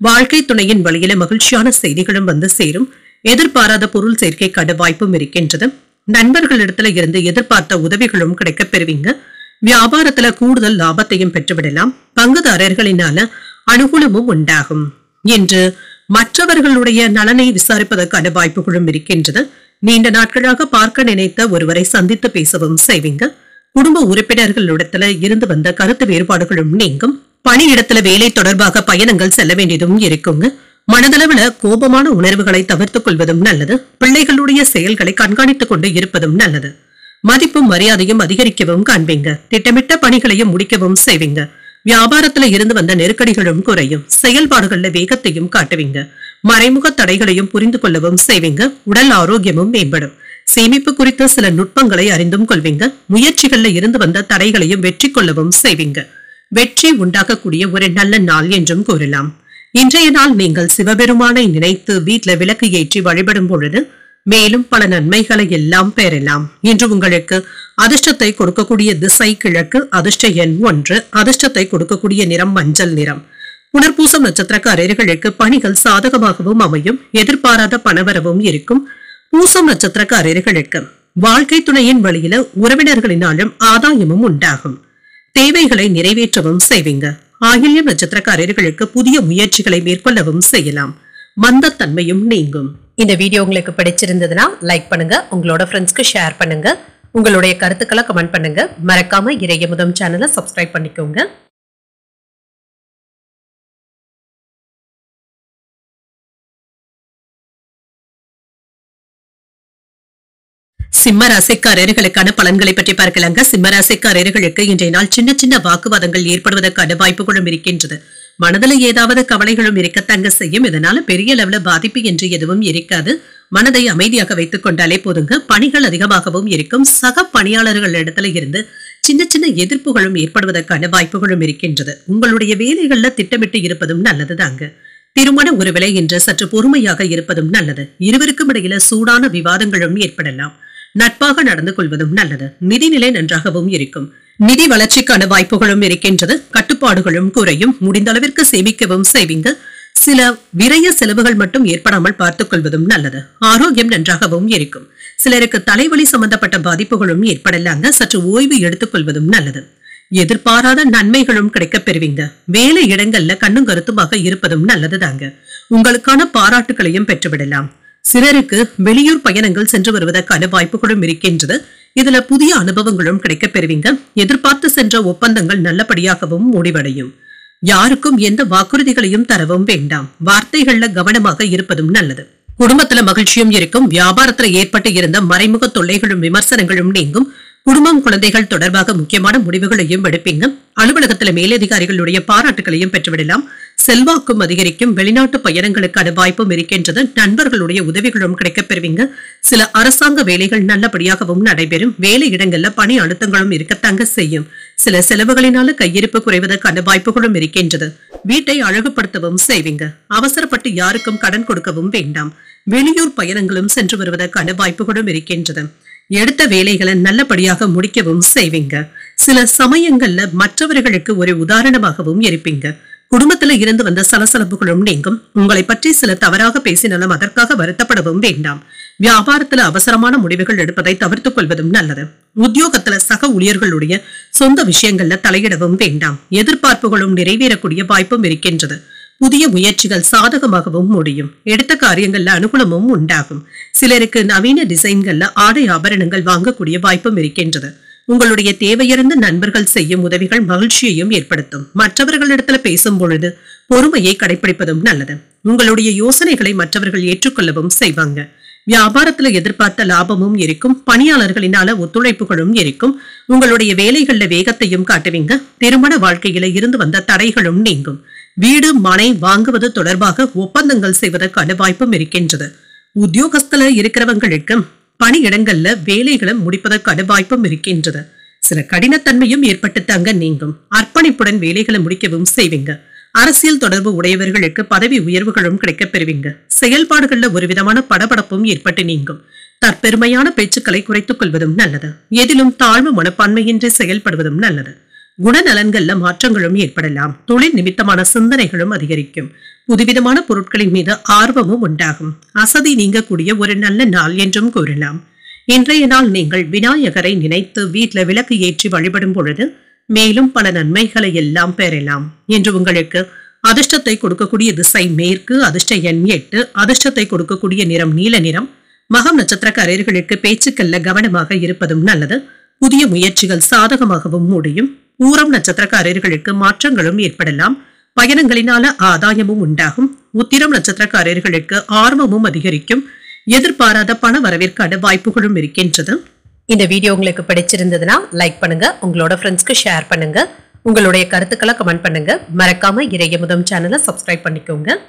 வாழ்க்கை துணையின் வழியில மகிழ்ச்சியான செய்திகளும் வந்து சேரும். எதிர்பாராத பொருள் சேர்க்கைக்கான வாய்ப்பும் இருக்கின்றது. நண்பர்களிடத்துல இருந்து எதிர்பார்த்த உதவிகளும் கிடைக்கப் பெறுவீங்க. வியாபாரத்துல கூடுதல் லாபத்தையும் பெற்றுவிடலாம். பங்குதாரர்களினால அனுகூலமும் உண்டாகும். இன்று மற்றவர்களுடைய நலனை விசாரிப்பதற்கான வாய்ப்புகளும் இருக்கின்றது. நீண்ட நாட்களாக பார்க்க நினைத்த ஒருவரை சந்தித்து பேசவும் செய்வீங்க. குடும்ப உறுப்பினர்களிடத்துல இருந்து வந்த கருத்து வேறுபாடுகளும் நீங்கும். பணியிடத்துல வேலை தொடர்பாக பயணங்கள் செல்ல வேண்டியதும் இருக்குங்க. மனதளவுல கோபமான உணர்வுகளை தவிர்த்துக் கொள்வதும் நல்லது. பிள்ளைகளுடைய செயல்களை கண்காணித்துக் கொண்டு இருப்பதும் நல்லது. மதிப்பும் மரியாதையும் அதிகரிக்கவும் காண்பீங்க. திட்டமிட்ட பணிகளையும் முடிக்கவும் செய்வீங்க. வியாபாரத்துல இருந்து வந்த நெருக்கடிகளும் குறையும். செயல்பாடுகள்ல வேகத்தையும் காட்டுவீங்க. மறைமுக தடைகளையும் புரிந்து கொள்ளவும் செய்வீங்க. உடல் ஆரோக்கியமும் மேம்படும். சேமிப்பு குறித்த சில நுட்பங்களை அறிந்தும் கொள்வீங்க. முயற்சிகள்ல இருந்து வந்த தடைகளையும் வெற்றி கொள்ளவும் செய்வீங்க. வெற்றி உண்டாக்கக்கூடிய ஒரு நல்ல நாள் என்றும் கூறலாம். இன்றைய நாள் நீங்கள் சிவபெருமானை நினைத்து வீட்டுல விளக்கு ஏற்றி வழிபடும் பொழுது மேலும் பல நன்மைகளை எல்லாம் பெறலாம். இன்று உங்களுக்கு அதிர்ஷ்டத்தை கொடுக்கக்கூடிய திசை கிழக்கு. அதிர்ஷ்ட எண் 1. அதிர்ஷ்டத்தை கொடுக்கக்கூடிய நிறம் மஞ்சள் நிறம். புனர்பூசம் நட்சத்திரக்காரர்களுக்கு பணிகள் சாதகமாகவும் அமையும். எதிர்பாராத பணவரவும் இருக்கும். பூசம் நட்சத்திரக்காரர்களுக்கு வாழ்க்கை துணையின் வழியில உறவினர்களினாலும் ஆதாயமும் உண்டாகும். தேவைகளை நிறைவேற்றவும் செய்வீங்க. ஆயில்யம் நட்சத்திரக்காரர்களுக்கு புதிய முயற்சிகளை மேற்கொள்ளவும் செய்யலாம். மந்தத்தன்மையும் நீங்கும். இந்த வீடியோ உங்களுக்கு பிடிச்சிருந்ததுன்னா லைக் பண்ணுங்க. உங்களோட ஃப்ரெண்ட்ஸ்க்கு ஷேர் பண்ணுங்க. உங்களுடைய கருத்துக்களை கமெண்ட் பண்ணுங்க. மறக்காம இறையமுதம் சேனலை சப்ஸ்கிரைப் பண்ணிக்கோங்க. சிம்ம ராசிக்காரர்களுக்கான பலன்களை பற்றி பார்க்கலாங்க. சிம்ம ராசிக்காரர்களுக்கு இன்றைய நாள் சின்ன சின்ன வாக்குவாதங்கள் ஏற்படுவதற்கான வாய்ப்புகளும் இருக்கின்றது. மனதில் ஏதாவது கவலைகளும் இருக்கத்தாங்க செய்யும். இதனால பெரிய அளவுல பாதிப்பு என்று எதுவும் இருக்காது. மனதை அமைதியாக வைத்துக் கொண்டாலே போதுங்க. பணிகள் அதிகமாகவும் இருக்கும். சக பணியாளர்கள் இடத்துல இருந்து சின்ன சின்ன எதிர்ப்புகளும் ஏற்படுவதற்கான வாய்ப்புகளும் இருக்கின்றது. உங்களுடைய வேலைகள்ல திட்டமிட்டு இருப்பதும் நல்லதுதாங்க. திருமண ஒருவேளை இன்று சற்று பொறுமையாக இருப்பதும் நல்லது. இருவருக்கும் இடையில சூடான விவாதங்களும் ஏற்படலாம். நட்பாக நடந்து கொள்வதும் நல்லது. நிதிநிலை நன்றாகவும் இருக்கும். நிதி வளர்ச்சிக்கான வாய்ப்புகளும் இருக்கின்றது. கட்டுப்பாடுகளும் குறையும். முடிந்த அளவிற்கு சேமிக்கவும் செய்வீங்க. சில விரய செலவுகள் மட்டும் ஏற்படாமல் பார்த்துக் கொள்வதும் நல்லது. ஆரோக்கியம் நன்றாகவும் இருக்கும். சிலருக்கு தலைவலி சம்பந்தப்பட்ட பாதிப்புகளும் ஏற்படலாங்க. சற்று ஓய்வு எடுத்துக் கொள்வதும் நல்லது. எதிர்பாராத நன்மைகளும் கிடைக்கப் பெறுவீங்க. வேலை இடங்கள்ல கண்ணும் கருத்துமாக இருப்பதும் நல்லதுதாங்க. உங்களுக்கான பாராட்டுகளையும் பெற்றுவிடலாம். சிலருக்கு வெளியூர் பயணங்கள் சென்று வருவதற்கான வாய்ப்புகளும் இருக்கின்றது. இதுல புதிய அனுபவங்களும் கிடைக்கப் பெறுவீங்க. எதிர்பார்த்து சென்ற ஒப்பந்தங்கள் நல்லபடியாகவும் முடிவடையும். யாருக்கும் எந்த வாக்குறுதிகளையும் தரவும் வேண்டாம். வார்த்தைகள்ல கவனமாக இருப்பதும் நல்லது. குடும்பத்துல மகிழ்ச்சியும் இருக்கும். வியாபாரத்துல ஏற்பட்டு இருந்த மறைமுக தொல்லைகளும் விமர்சனங்களும் நீங்கும். குடும்பம் குழந்தைகள் தொடர்பாக முக்கியமான முடிவுகளையும் எடுப்பீங்க. அலுவலகத்துல மேலதிகாரிகளுடைய பாராட்டுகளையும் பெற்றுவிடலாம். செல்வாக்கும் அதிகரிக்கும். வெளிநாட்டு பயணங்களுக்கான வாய்ப்பும் இருக்கின்றது. நண்பர்களுடைய உதவிகளும் கிடைக்கப் பெறுவீங்க. சில அரசாங்க வேலைகள் நல்லபடியாகவும் நடைபெறும். வேலை இடங்கள்ல பணி அழுத்தங்களும் இருக்கத்தாங்க செய்யும். சில செலவுகளினால கையிருப்பு குறைவதற்கான வாய்ப்புகளும் இருக்கின்றது. வீட்டை அழகுபடுத்தவும் செய்வீங்க. அவசரப்பட்டு யாருக்கும் கடன் கொடுக்கவும் வேண்டாம். வெளியூர் பயணங்களும் சென்று வருவதற்கான வாய்ப்புகளும் இருக்கின்றது. எடுத்த வேலைகளை நல்லபடியாக முடிக்கவும் செய்வீங்க. சில சமயங்கள்ல மற்றவர்களுக்கு ஒரு உதாரணமாகவும் இருப்பீங்க. குடும்பத்துல இருந்து வந்த சலசலப்புகளும் நீங்கும். உங்களை பற்றி சில தவறாக பேசினாலும் அதற்காக வருத்தப்படவும் வேண்டாம். வியாபாரத்துல அவசரமான முடிவுகள் எடுப்பதை தவிர்த்துக் கொள்வதும் நல்லது. உத்தியோகத்துல சக ஊழியர்களுடைய சொந்த விஷயங்கள்ல தலையிடவும் வேண்டாம். எதிர்பார்ப்புகளும் நிறைவேறக்கூடிய வாய்ப்பும் இருக்கின்றது. புதிய முயற்சிகள் சாதகமாகவும் முடியும். எடுத்த காரியங்கள்ல அனுகூலமும் உண்டாகும். சிலருக்கு நவீன டிசைன்கள்ல ஆடை ஆபரணங்கள் வாங்கக்கூடிய வாய்ப்பும் இருக்கின்றது. உங்களுடைய தேவையறிந்த நண்பர்கள் செய்யும் உதவிகள் மகிழ்ச்சியையும் ஏற்படுத்தும். மற்றவர்களிடத்துல பேசும் பொழுது பொறுமையை கடைபிடிப்பதும் நல்லது. உங்களுடைய யோசனைகளை மற்றவர்கள் ஏற்றுக்கொள்ளவும் செய்வாங்க. வியாபாரத்துல எதிர்பார்த்த லாபமும் இருக்கும். பணியாளர்களினால ஒத்துழைப்புகளும் இருக்கும். உங்களுடைய வேலைகள்ல வேகத்தையும் காட்டுவீங்க. திருமண வாழ்க்கையில இருந்து வந்த தடைகளும் நீங்கும். வீடு மனை வாங்குவது தொடர்பாக ஒப்பந்தங்கள் செய்வதற்கான வாய்ப்பும் இருக்கின்றது. உத்தியோகஸ்தல இருக்கிறவங்களுக்கு பணியிடங்கள்ல வேலைகளை முடிப்பதற்கான வாய்ப்பும் இருக்கின்றது. சில கடினத்தன்மையும் ஏற்பட்டு தாங்க நீங்கும். அர்ப்பணிப்புடன் வேலைகளை முடிக்கவும் செய்வீங்க. அரசியல் தொடர்பு உடையவர்களுக்கு பதவி உயர்வுகளும் கிடைக்கப் பெறுவீங்க. செயல்பாடுகள்ல ஒரு விதமான படபடப்பும் ஏற்பட்டு நீங்கும். தற்பெருமையான பேச்சுக்களை குறைத்துக் கொள்வதும் நல்லது. எதிலும் தாழ்வு மனப்பான்மையின்றி செயல்படுவதும் நல்லது. குணநலன்கள்ல மாற்றங்களும் ஏற்படலாம். தொழில் நிமித்தமான சிந்தனைகளும் அதிகரிக்கும். புதுவிதமான பொருட்களின் மீது ஆர்வமும் உண்டாகும். அசதி நீங்கக்கூடிய ஒரு நல்ல நாள் என்றும் கூறலாம். இன்றைய நாள் நீங்கள் விநாயகரை நினைத்து வீட்டில் விளக்கு ஏற்றி வழிபடும் பொழுது மேலும் பல நன்மைகளை எல்லாம் பெறலாம். என்று உங்களுக்கு அதிர்ஷ்டத்தை கொடுக்கக்கூடிய திசை மேற்கு, அதிர்ஷ்ட எண் 8, அதிர்ஷ்டத்தை கொடுக்கக்கூடிய நிறம் நீல நிறம். மகம் நட்சத்திரக்காரர்களுக்கு பேச்சுக்கள்ல கவனமாக இருப்பதும் நல்லது. புதிய முயற்சிகள் சாதகமாகவும் முடியும். பூரம் நட்சத்திரக்காரர்களுக்கு மாற்றங்களும் ஏற்படலாம். பயணங்களினால ஆதாயமும் உண்டாகும். உத்திரம் நட்சத்திரக்காரர்களுக்கு ஆர்வமும் அதிகரிக்கும். எதிர்பாராத பண வரவிற்கான வாய்ப்புகளும் இருக்கின்றது. இந்த வீடியோ உங்களுக்கு பிடிச்சிருந்ததுன்னா லைக் பண்ணுங்க. உங்களோட ஃப்ரெண்ட்ஸ்க்கு ஷேர் பண்ணுங்க. உங்களுடைய கருத்துக்களை கமெண்ட் பண்ணுங்க. மறக்காம இறையமுதம் சேனலை சப்ஸ்கிரைப் பண்ணிக்கோங்க.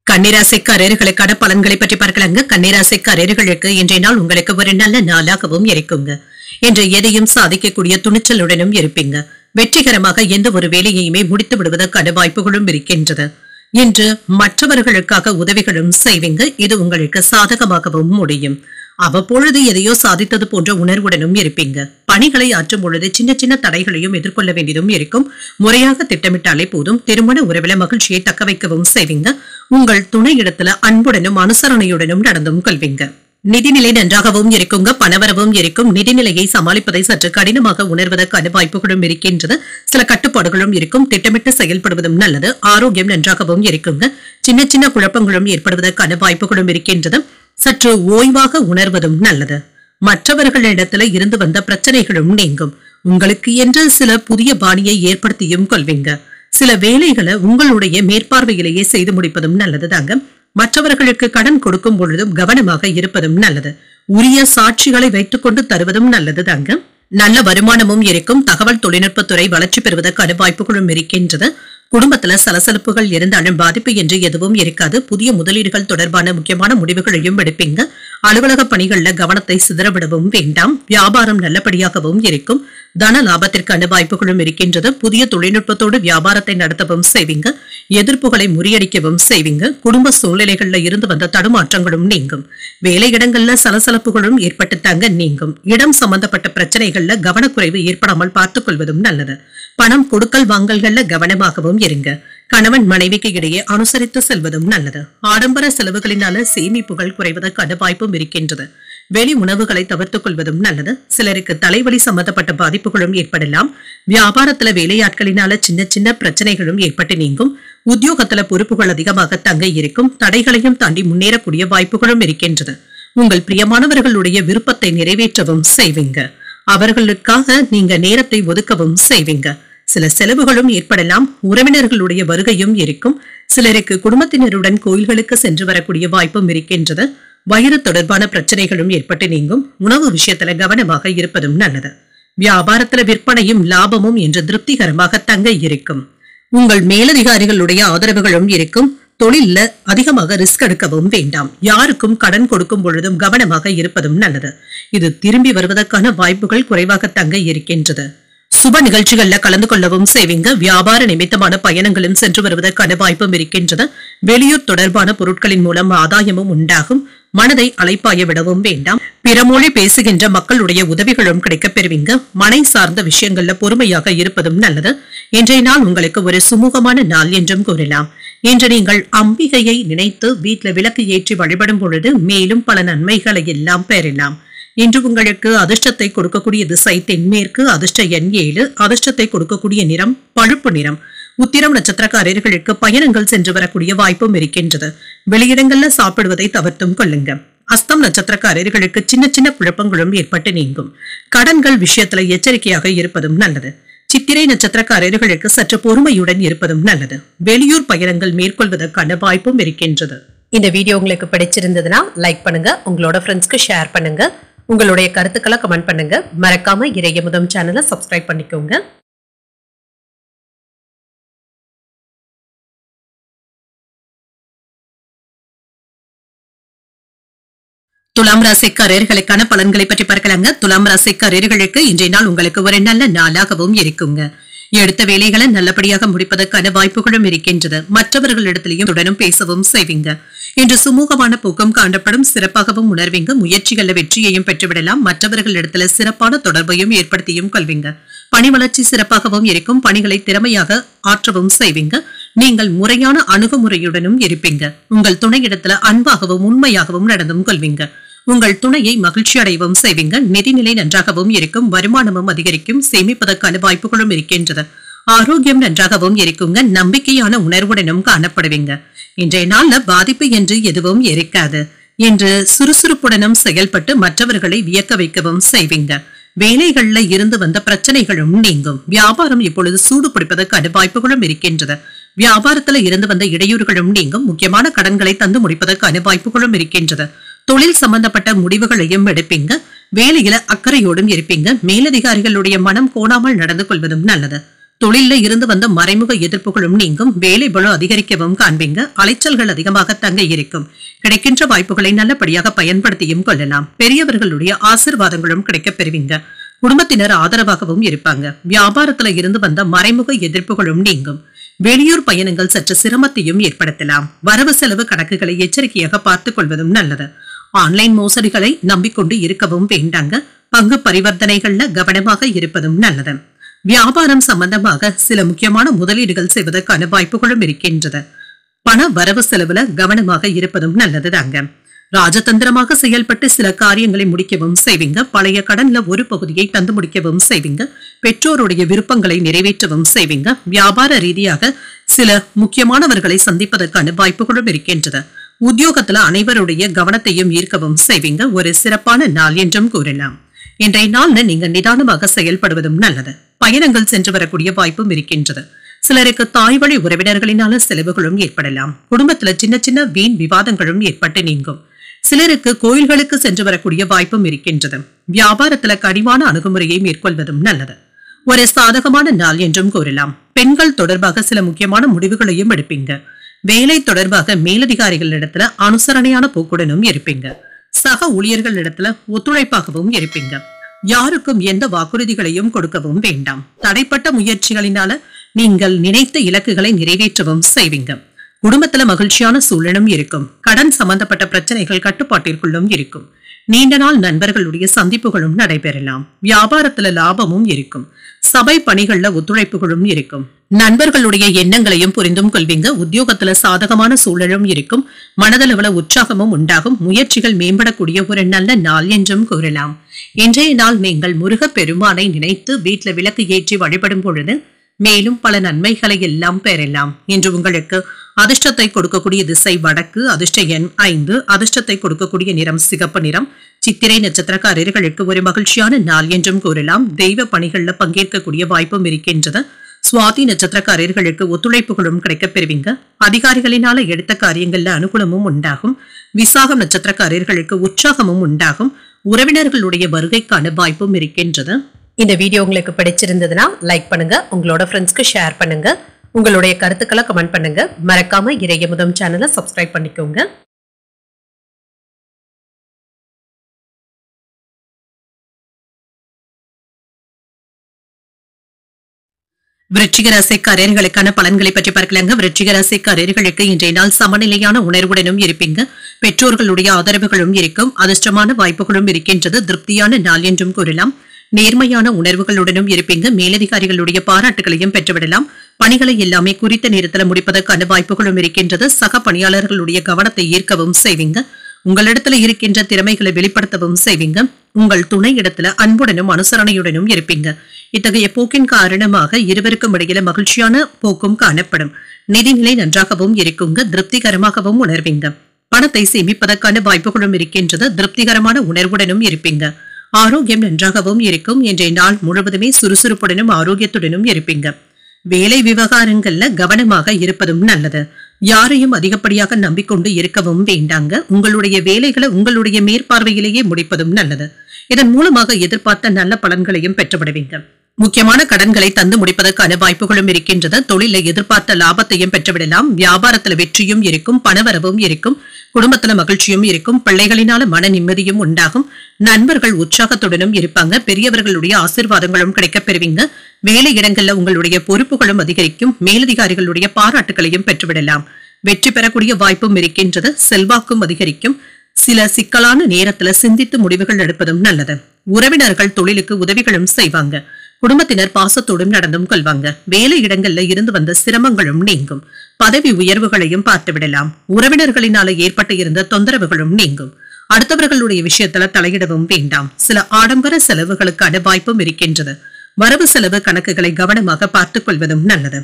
கன்னிராசிக்காரர்களுக்கான பலன்களை பற்றி பார்க்கலாங்க. கன்னிராசிக்காரர்களுக்கு இன்றைய நாள் உங்களுக்கு ஒரு நல்ல நாளாகவும் இருக்குங்க. இன்று எதையும் சாதிக்கக்கூடிய துணிச்சலுடனும் இருப்பீங்க. வெற்றிகரமாக எந்த ஒரு வேலையையுமே முடித்து விடுவதற்கான வாய்ப்புகளும் இருக்கின்றது. இன்று மற்றவர்களுக்காக உதவிகளும் செய்வீங்க. இது உங்களுக்கு சாதகமாகவும் முடியும். அவ்வப்பொழுது எதையோ சாதித்தது போன்ற உணர்வுடனும் இருப்பீங்க. பணிகளை ஆற்றும் பொழுது சின்ன சின்ன தடைகளையும் எதிர்கொள்ள வேண்டியதும் இருக்கும். முறையாக திட்டமிட்டாலே போதும். திருமண உறவில மகிழ்ச்சியை தக்க வைக்கவும் செய்வீங்க. உங்கள் துணை இடத்துல அன்புடனும் அனுசரணையுடனும் நடந்தும் கொள்வீங்க. நிதிநிலை நன்றாகவும் இருக்குங்க. பணவரவும் இருக்கும். நிதிநிலையை சமாளிப்பதை சற்று கடினமாக உணர்வதற்கான வாய்ப்புகளும் இருக்கின்றது. சில கட்டுப்பாடுகளும் இருக்கும். திட்டமிட்டு செயல்படுவதும் நல்லது. ஆரோக்கியம் நன்றாகவும் இருக்குங்க. சின்ன சின்ன குழப்பங்களும் ஏற்படுவதற்கான வாய்ப்புகளும் இருக்கின்றது. சற்று ஓய்வாக உணர்வதும் நல்லது. மற்றவர்களிடத்துல இருந்து வந்த பிரச்சனைகளும் நீங்கும். உங்களுக்கு என்று சில புதிய பாணியை ஏற்படுத்தியும் கொள்வீங்க. சில வேலைகளை உங்களுடைய மேற்பார்வையிலேயே செய்து முடிப்பதும் நல்லது தாங்க. மற்றவர்களுக்கு கடன் கொடுக்கும் பொழுதும் கவனமாக இருப்பதும் நல்லது. உரிய சாட்சிகளை வைத்துக் கொண்டு தருவதும் நல்லது தாங்க. நல்ல வருமானமும் இருக்கும். தகவல் தொழில்நுட்பத்துறை வளர்ச்சி பெறுவதற்கான வாய்ப்புகளும் இருக்கின்றது. குடும்பத்துல சலசலப்புகள் இருந்தாலும் பாதிப்பு என்று எதுவும் இருக்காது. புதிய முதலீடுகள் தொடர்பான முக்கியமான முடிவுகளையும் எடுப்பீங்க. அலுவலக பணிகள்ல கவனத்தை சிதறவிடவும் வேண்டாம். வியாபாரம் நல்லபடியாகவும் இருக்கும். தன லாபத்திற்கான வாய்ப்புகளும் இருக்கின்றது. புதிய தொழில்நுட்பத்தோடு வியாபாரத்தை நடத்தவும் செய்வீங்க. எதிர்ப்புகளை முறியடிக்கவும் செய்வீங்க. குடும்ப சூழ்நிலைகள்ல இருந்து வந்த தடுமாற்றங்களும் நீங்கும். வேலையிடங்கள்ல சலசலப்புகளும் ஏற்பட்டு தாங்க நீங்கும். இடம் சம்பந்தப்பட்ட பிரச்சனைகள்ல கவனக்குறைவு ஏற்படாமல் பார்த்துக் கொள்வதும் நல்லது. பணம் கொடுக்கல் வாங்கல்கள்ல கவனமாகவும் இருங்க. கணவன் மனைவிக்கு இடையே அனுசரித்து செல்வதும் நல்லது. ஆடம்பர செலவுகளினால சேமிப்புகள் குறைவதற்கான வாய்ப்பும் இருக்கின்றது. வெளி உணவுகளை தவிர்த்துக் கொள்வதும் நல்லது. சிலருக்கு தலைவலி சம்பந்தப்பட்ட பாதிப்புகளும் ஏற்படலாம். வியாபாரத்துல வேலையாட்களினால சின்ன சின்ன பிரச்சனைகளும் ஏற்பட்டு நீங்கும். உத்தியோகத்துல பொறுப்புகள் அதிகமாக தங்க இருக்கும். தடைகளையும் தாண்டி முன்னேறக்கூடிய வாய்ப்புகளும் இருக்கின்றது. உங்கள் பிரியமானவர்களுடைய விருப்பத்தை நிறைவேற்றவும் செய்வீங்க. அவர்களுக்காக நீங்க நேரத்தை ஒதுக்கவும் செய்வீங்க. சில செலவுகளும் ஏற்படலாம். உறவினர்களுடைய வருகையும் இருக்கும். சிலருக்கு குடும்பத்தினருடன் கோயில்களுக்கு சென்று வரக்கூடிய வாய்ப்பும் இருக்கின்றது. வயிறு தொடர்பான பிரச்சனைகளும் ஏற்பட்டு நீங்கும். உணவு விஷயத்துல கவனமாக இருப்பதும் நல்லது. வியாபாரத்துல விற்பனையும் லாபமும் என்று திருப்திகரமாக தங்க இருக்கும். உங்கள் மேலதிகாரிகளுடைய ஆதரவுகளும் இருக்கும். தொழில்ல அதிகமாக ரிஸ்க் எடுக்கவும் வேண்டாம். யாருக்கும் கடன் கொடுக்கும் பொழுதும் கவனமாக இருப்பதும் நல்லது. இது திரும்பி வருவதற்கான வாய்ப்புகள் குறைவாக தங்க இருக்கின்றது. சுப நிகழ்ச்சிகள்ல கலந்து கொள்ளவும் செய்வீங்க. வியாபார நிமித்தமான பயணங்களும் சென்று வருவதற்கான வாய்ப்பும் இருக்கின்றது. வெளியூர் தொடர்பான பொருட்களின் மூலம் ஆதாயமும் உண்டாகும். மனதை அலைப்பாய விடவும் வேண்டாம். பிற மொழி பேசுகின்ற மக்களுடைய உதவிகளும் கிடைக்கப் பெறுவீங்க. மனை சார்ந்த விஷயங்கள்ல பொறுமையாக இருப்பதும் நல்லது. இன்றைய நாள் உங்களுக்கு ஒரு சுமூகமான நாள் என்றும் கூறலாம். இன்று நீங்கள் அம்பிகையை நினைத்து வீட்டில் விளக்கு ஏற்றி வழிபடும் பொழுது மேலும் பல நன்மைகளை எல்லாம் பெறலாம். இன்று உங்களுக்கு அதிர்ஷ்டத்தை கொடுக்கக்கூடிய திசை தென்மேற்கு, அதிர்ஷ்ட எண் 7, அதிர்ஷ்டத்தை கொடுக்கக்கூடிய நிறம் பழுப்பு நிறம். உத்திரம் நட்சத்திரக்காரர்களுக்கு பயணங்கள் சென்று வரக்கூடிய வாய்ப்பும் இருக்கின்றது. வெளியிடங்கள்ல சாப்பிடுவதை தவிர்த்தும் கொள்ளுங்க. அஸ்தம் நட்சத்திரக்காரர்களுக்கு சின்ன சின்ன குழப்பங்களும் ஏற்பட்டு நீங்கும். கடன்கள் விஷயத்துல எச்சரிக்கையாக இருப்பதும் நல்லது. சித்திரை நட்சத்திரக்காரர்களுக்கு சற்று பொறுமையுடன் இருப்பதும் நல்லது. வெளியூர் பயணங்கள் மேற்கொள்வதற்கான வாய்ப்பும் இருக்கின்றது. இந்த வீடியோ உங்களுக்கு பிடிச்சிருந்ததுன்னா லைக் பண்ணுங்க, உங்களோட ஃப்ரெண்ட்ஸ்க்கு ஷேர் பண்ணுங்க, உங்களுடைய கருத்துக்களை கமெண்ட் பண்ணுங்க. மறக்காம இறையமுதம் சேனலை சப்ஸ்கிரைப் பண்ணிக்கோங்க. துலாம் ராசிக்காரர்களுக்கான பலன்களை பற்றி பார்க்கலாங்க. துலாம் ராசிக்காரர்களுக்கு இன்றைய நாள் உங்களுக்கு ஒரு நல்ல நாளாகவும் இருக்குங்க. எடுத்த வேலைகளை நல்லபடியாக முடிப்பதற்கான வாய்ப்புகளும் இருக்கின்றது. மற்றவர்களிடத்திலையும் உடனும் பேசவும் செய்வீங்க. இன்று சுமூகமான போக்கம் காணப்படும். சிறப்பாகவும் உணர்வீங்க. முயற்சிகளில் வெற்றியையும் பெற்றுவிடலாம். மற்றவர்களிடத்துல சிறப்பான தொடர்பையும் ஏற்படுத்தியும் கொள்வீங்க. பணி வளர்ச்சி சிறப்பாகவும் இருக்கும். பணிகளை திறமையாக ஆற்றவும் செய்வீங்க. நீங்கள் முறையான அணுகுமுறையுடனும் இருப்பீங்க. உங்கள் துணையிடத்துல அன்பாகவும் உண்மையாகவும் நடந்தும் கொள்வீங்க. உங்கள் துணையை மகிழ்ச்சி அடையவும் செய்வீங்க. நிதிநிலை நன்றாகவும் இருக்கும். வருமானமும் அதிகரிக்கும். சேமிப்பதற்கான வாய்ப்புகளும் இருக்கின்றது. ஆரோக்கியம் நன்றாகவும் இருக்குங்க. நம்பிக்கையான உணர்வுடனும் காணப்படுவீங்க. இன்றைய நாள்ல பாதிப்பு என்று எதுவும் இருக்காது. இன்று சுறுசுறுப்புடனும் செயல்பட்டு மற்றவர்களை வியக்க வைக்கவும் செய்வீங்க. வேலைகள்ல இருந்து வந்த பிரச்சனைகளும் நீங்கும். வியாபாரம் இப்பொழுது சூடு பிடிப்பதற்கான வாய்ப்புகளும் இருக்கின்றது. வியாபாரத்துல இருந்து வந்த இடையூறுகளும் நீங்கும். முக்கியமான கடன்களை தந்து முடிப்பதற்கான வாய்ப்புகளும் இருக்கின்றது. தொழில் சம்பந்தப்பட்ட முடிவுகளையும் எடுப்பீங்க. வேலையில அக்கறையோடும் இருப்பீங்க. மேலதிகாரிகளுடைய மனம் கோணாமல் நடந்து கொள்வதும் நல்லது. தொழில இருந்து வந்த மறைமுக எதிர்ப்புகளும் நீங்கும். வேலை பளு அதிகரிக்கவும் காண்பீங்க. அலைச்சல்கள் அதிகமாக தங்க இருக்கும். கிடைக்கின்ற வாய்ப்புகளை நல்லபடியாக பயன்படுத்தியும் கொள்ளலாம். பெரியவர்களுடைய ஆசீர்வாதங்களும் கிடைக்கப் பெறுவீங்க. குடும்பத்தினர் ஆதரவாகவும் இருப்பாங்க. வியாபாரத்துல இருந்து வந்த மறைமுக எதிர்ப்புகளும் நீங்கும். வெளியூர் பயணங்கள் சற்று சிரமத்தையும் ஏற்படுத்தலாம். வரவு செலவு கணக்குகளை எச்சரிக்கையாக பார்த்துக் கொள்வதும் நல்லது. ஆன்லைன் மோசடிகளை நம்பிக்கொண்டு இருக்கவும் வேண்டாங்க. பங்கு பரிவர்த்தனைகள்ல கவனமாக இருப்பதும் நல்லது. வியாபாரம் சம்பந்தமாக சில முக்கியமான முதலீடுகள் செய்வதற்கான வாய்ப்புகளும் இருக்கின்றது. பண வரவு செலவுல கவனமாக இருப்பதும் நல்லதுதாங்க. ராஜதந்திரமாக செயல்பட்டு சில காரியங்களை முடிக்கவும் செய்வீங்க. பழைய கடன்ல ஒரு பகுதியை தந்து முடிக்கவும் செய்வீங்க. பெற்றோருடைய விருப்பங்களை நிறைவேற்றவும் செய்வீங்க. வியாபார ரீதியாக சில முக்கியமானவர்களை சந்திப்பதற்கான வாய்ப்புகளும் இருக்கின்றது. உத்தியோகத்துல அனைவருடைய கவனத்தையும் ஈர்க்கவும் செய்வீங்க. ஒரு சிறப்பான நாள் என்றும் கூறலாம். இன்றைய நாள்ல நீங்க நிதானமாக செயல்படுவதும் நல்லது. பயணங்கள் சென்று வரக்கூடிய வாய்ப்பும் இருக்கின்றது. சிலருக்கு தாய் வழி உறவினர்களினால செலவுகளும் ஏற்படலாம். குடும்பத்துல சின்ன சின்ன வீண் விவாதங்களும் ஏற்பட்டு நீங்கும். சிலருக்கு கோயில்களுக்கு சென்று வரக்கூடிய வாய்ப்பும் இருக்கின்றது. வியாபாரத்துல கனிவான அணுகுமுறையை மேற்கொள்வதும் நல்லது. ஒரு சாதகமான நாள் என்றும் கூறலாம். பெண்கள் தொடர்பாக சில முக்கியமான முடிவுகளையும் எடுப்பீங்க. வேலை தொடர்பாக மேலதிகாரிகளிடத்துல அனுசரணையான போக்குடனும் இருப்பீங்க. சக ஊழியர்களிடத்துல ஒத்துழைப்பாகவும் இருப்பீங்க. யாருக்கும் எந்த வாக்குறுதிகளையும் கொடுக்கவும் வேண்டாம். தடைப்பட்ட முயற்சிகளினால நீங்கள் நினைத்த இலக்குகளை நிறைவேற்றவும் செய்வீங்க. குடும்பத்துல மகிழ்ச்சியான சூழலும் இருக்கும். கடன் சம்பந்தப்பட்ட பிரச்சனைகள் கட்டுப்பாட்டிற்குள்ளும் இருக்கும். நீண்ட நாள் நண்பர்களுடைய சந்திப்புகளும் நடைபெறலாம். வியாபாரத்துல லாபமும் இருக்கும். சபை பணிகள்ல ஒத்துழைப்புகளும் இருக்கும். நண்பர்களுடைய எண்ணங்களையும் புரிந்தும் கொள்வீங்க. உத்தியோகத்துல சாதகமான சூழலும் இருக்கும். மனதளவுல உற்சாகமும் உண்டாகும். முயற்சிகள் மேம்படக்கூடிய ஒரு நல்ல நாள் என்றும் கூறலாம். இன்றைய நாள் நீங்கள் முருகப் பெருமானை நினைத்து வீட்டுல விளக்கு ஏற்றி வழிபடும் பொழுது மேலும் பல நன்மைகளை எல்லாம் பெறலாம். இன்று உங்களுக்கு அதிர்ஷ்டத்தை கொடுக்கக்கூடிய திசை வடக்கு, அதிர்ஷ்ட எண் 5, அதிர்ஷ்டத்தை கொடுக்கக்கூடிய நிறம் சிகப்பு நிறம். சித்திரை நட்சத்திரக்காரர்களுக்கு ஒரு மகிழ்ச்சியான நாள் என்றும் கூறலாம். தெய்வ பணிகள்ல பங்கேற்கக்கூடிய வாய்ப்பும் இருக்கின்றது. சுவாதி நட்சத்திரக்காரர்களுக்கு ஒத்துழைப்புகளும் கிடைக்கப் பெறுவீங்க. அதிகாரிகளினால எடுத்த காரியங்கள்ல அனுகூலமும் உண்டாகும். விசாகம் நட்சத்திரக்காரர்களுக்கு உற்சாகமும் உண்டாகும். உறவினர்களுடைய வருகைக்கான வாய்ப்பும் இருக்கின்றது. இந்த வீடியோ உங்களுக்கு பிடிச்சிருந்ததுன்னா லைக் பண்ணுங்க, உங்களோட ஃப்ரெண்ட்ஸ்க்கு ஷேர் பண்ணுங்க, உங்களுடைய கருத்துக்களை கமெண்ட் பண்ணுங்க. மறக்காம இறையமுதம் சேனலை சப்ஸ்கிரைப் பண்ணிக்கோங்க. விருச்சிக ராசிக்காரர்களுக்கான பலன்களை பற்றி பார்க்கலாங்க. விருச்சிக ராசிக்காரர்களுக்கு இன்றைய நாள் சமநிலையான உணர்வுடனும் இருப்பீங்க. பெற்றோர்களுடைய ஆதரவுகளும் இருக்கும். அதிர்ஷ்டமான வாய்ப்புகளும் இருக்கின்றது. திருப்தியான நாள் என்றும் கூறலாம். நேர்மையான உணர்வுகளுடனும் இருப்பீங்க. மேலதிகாரிகளுடைய பாராட்டுகளையும் பெற்றுவிடலாம். பணிகளை எல்லாமே குறித்த நேரத்தில் முடிப்பதற்கான வாய்ப்புகளும் இருக்கின்றது. சக பணியாளர்களுடைய கவனத்தை ஈர்க்கவும் செய்வீங்க. உங்களிடத்துல இருக்கின்ற திறமைகளை வெளிப்படுத்தவும் செய்வீங்க. உங்கள் துணை இடத்துல அன்புடனும் அனுசரணையுடனும் இருப்பீங்க. இத்தகைய போக்கின் காரணமாக இருவருக்கும் இடையில மகிழ்ச்சியான போக்கும் காணப்படும். நிதிநிலை நன்றாகவும் இருக்குங்க. திருப்திகரமாகவும் உணர்வீங்க. பணத்தை சேமிப்பதற்கான வாய்ப்புகளும் இருக்கின்றது. திருப்திகரமான உணர்வுடனும் இருப்பீங்க. ஆரோக்கியம் நன்றாகவும் இருக்கும். இன்றைய நாள் முழுவதுமே சுறுசுறுப்புடனும் ஆரோக்கியத்துடனும் இருப்பீங்க. வேலை விவகாரங்கள்ல கவனமாக இருப்பதும் நல்லது. யாரையும் அதிகப்படியாக நம்பிக்கொண்டு இருக்கவும் வேண்டாங்க. உங்களுடைய வேலைகளை உங்களுடைய மேற்பார்வையிலேயே முடிப்பதும் நல்லது. இதன் மூலமாக எதிர்பார்த்த நல்ல பலன்களையும் பெற்றுவிடுவீங்க. முக்கியமான கடன்களை தந்து முடிப்பதற்கான வாய்ப்புகளும் இருக்கின்றது. தொழில எதிர்பார்த்த லாபத்தையும் பெற்றுவிடலாம். வியாபாரத்துல வெற்றியும் இருக்கும். பணவரவும் இருக்கும். குடும்பத்துல மகிழ்ச்சியும் இருக்கும். பிள்ளைகளினால மன நிம்மதியும் உண்டாகும். நண்பர்கள் உற்சாகத்துடனும் இருப்பாங்க. பெரியவர்களுடைய ஆசீர்வாதங்களும் கிடைக்கப் பெறுவீங்க. வேலை இடங்கள்ல உங்களுடைய பொறுப்புகளும் அதிகரிக்கும். மேலதிகாரிகளுடைய பாராட்டுகளையும் பெற்றுவிடலாம். வெற்றி பெறக்கூடிய வாய்ப்பும் இருக்கின்றது. செல்வாக்கும் அதிகரிக்கும். சில சிக்கலான நேரத்துல சிந்தித்து முடிவுகள் எடுப்பதும் நல்லது. உறவினர்கள் தொழிலுக்கு உதவிகளும் செய்வாங்க. குடும்பத்தினர் பாசத்தோடும் நடந்தும் கொள்வாங்க. வேலை இடங்கள்ல இருந்து வந்த சிரமங்களும் நீங்கும். பதவி உயர்வுகளையும் பார்த்துவிடலாம். உறவினர்களினால ஏற்பட்டு இருந்த தொந்தரவுகளும் நீங்கும். அடுத்தவர்களுடைய விஷயத்துல தலையிடவும் வேண்டாம். சில ஆடம்பர செலவுகளுக்கான வாய்ப்பும் இருக்கின்றது. வரவு செலவு கணக்குகளை கவனமாக பார்த்துக் கொள்வதும் நல்லது.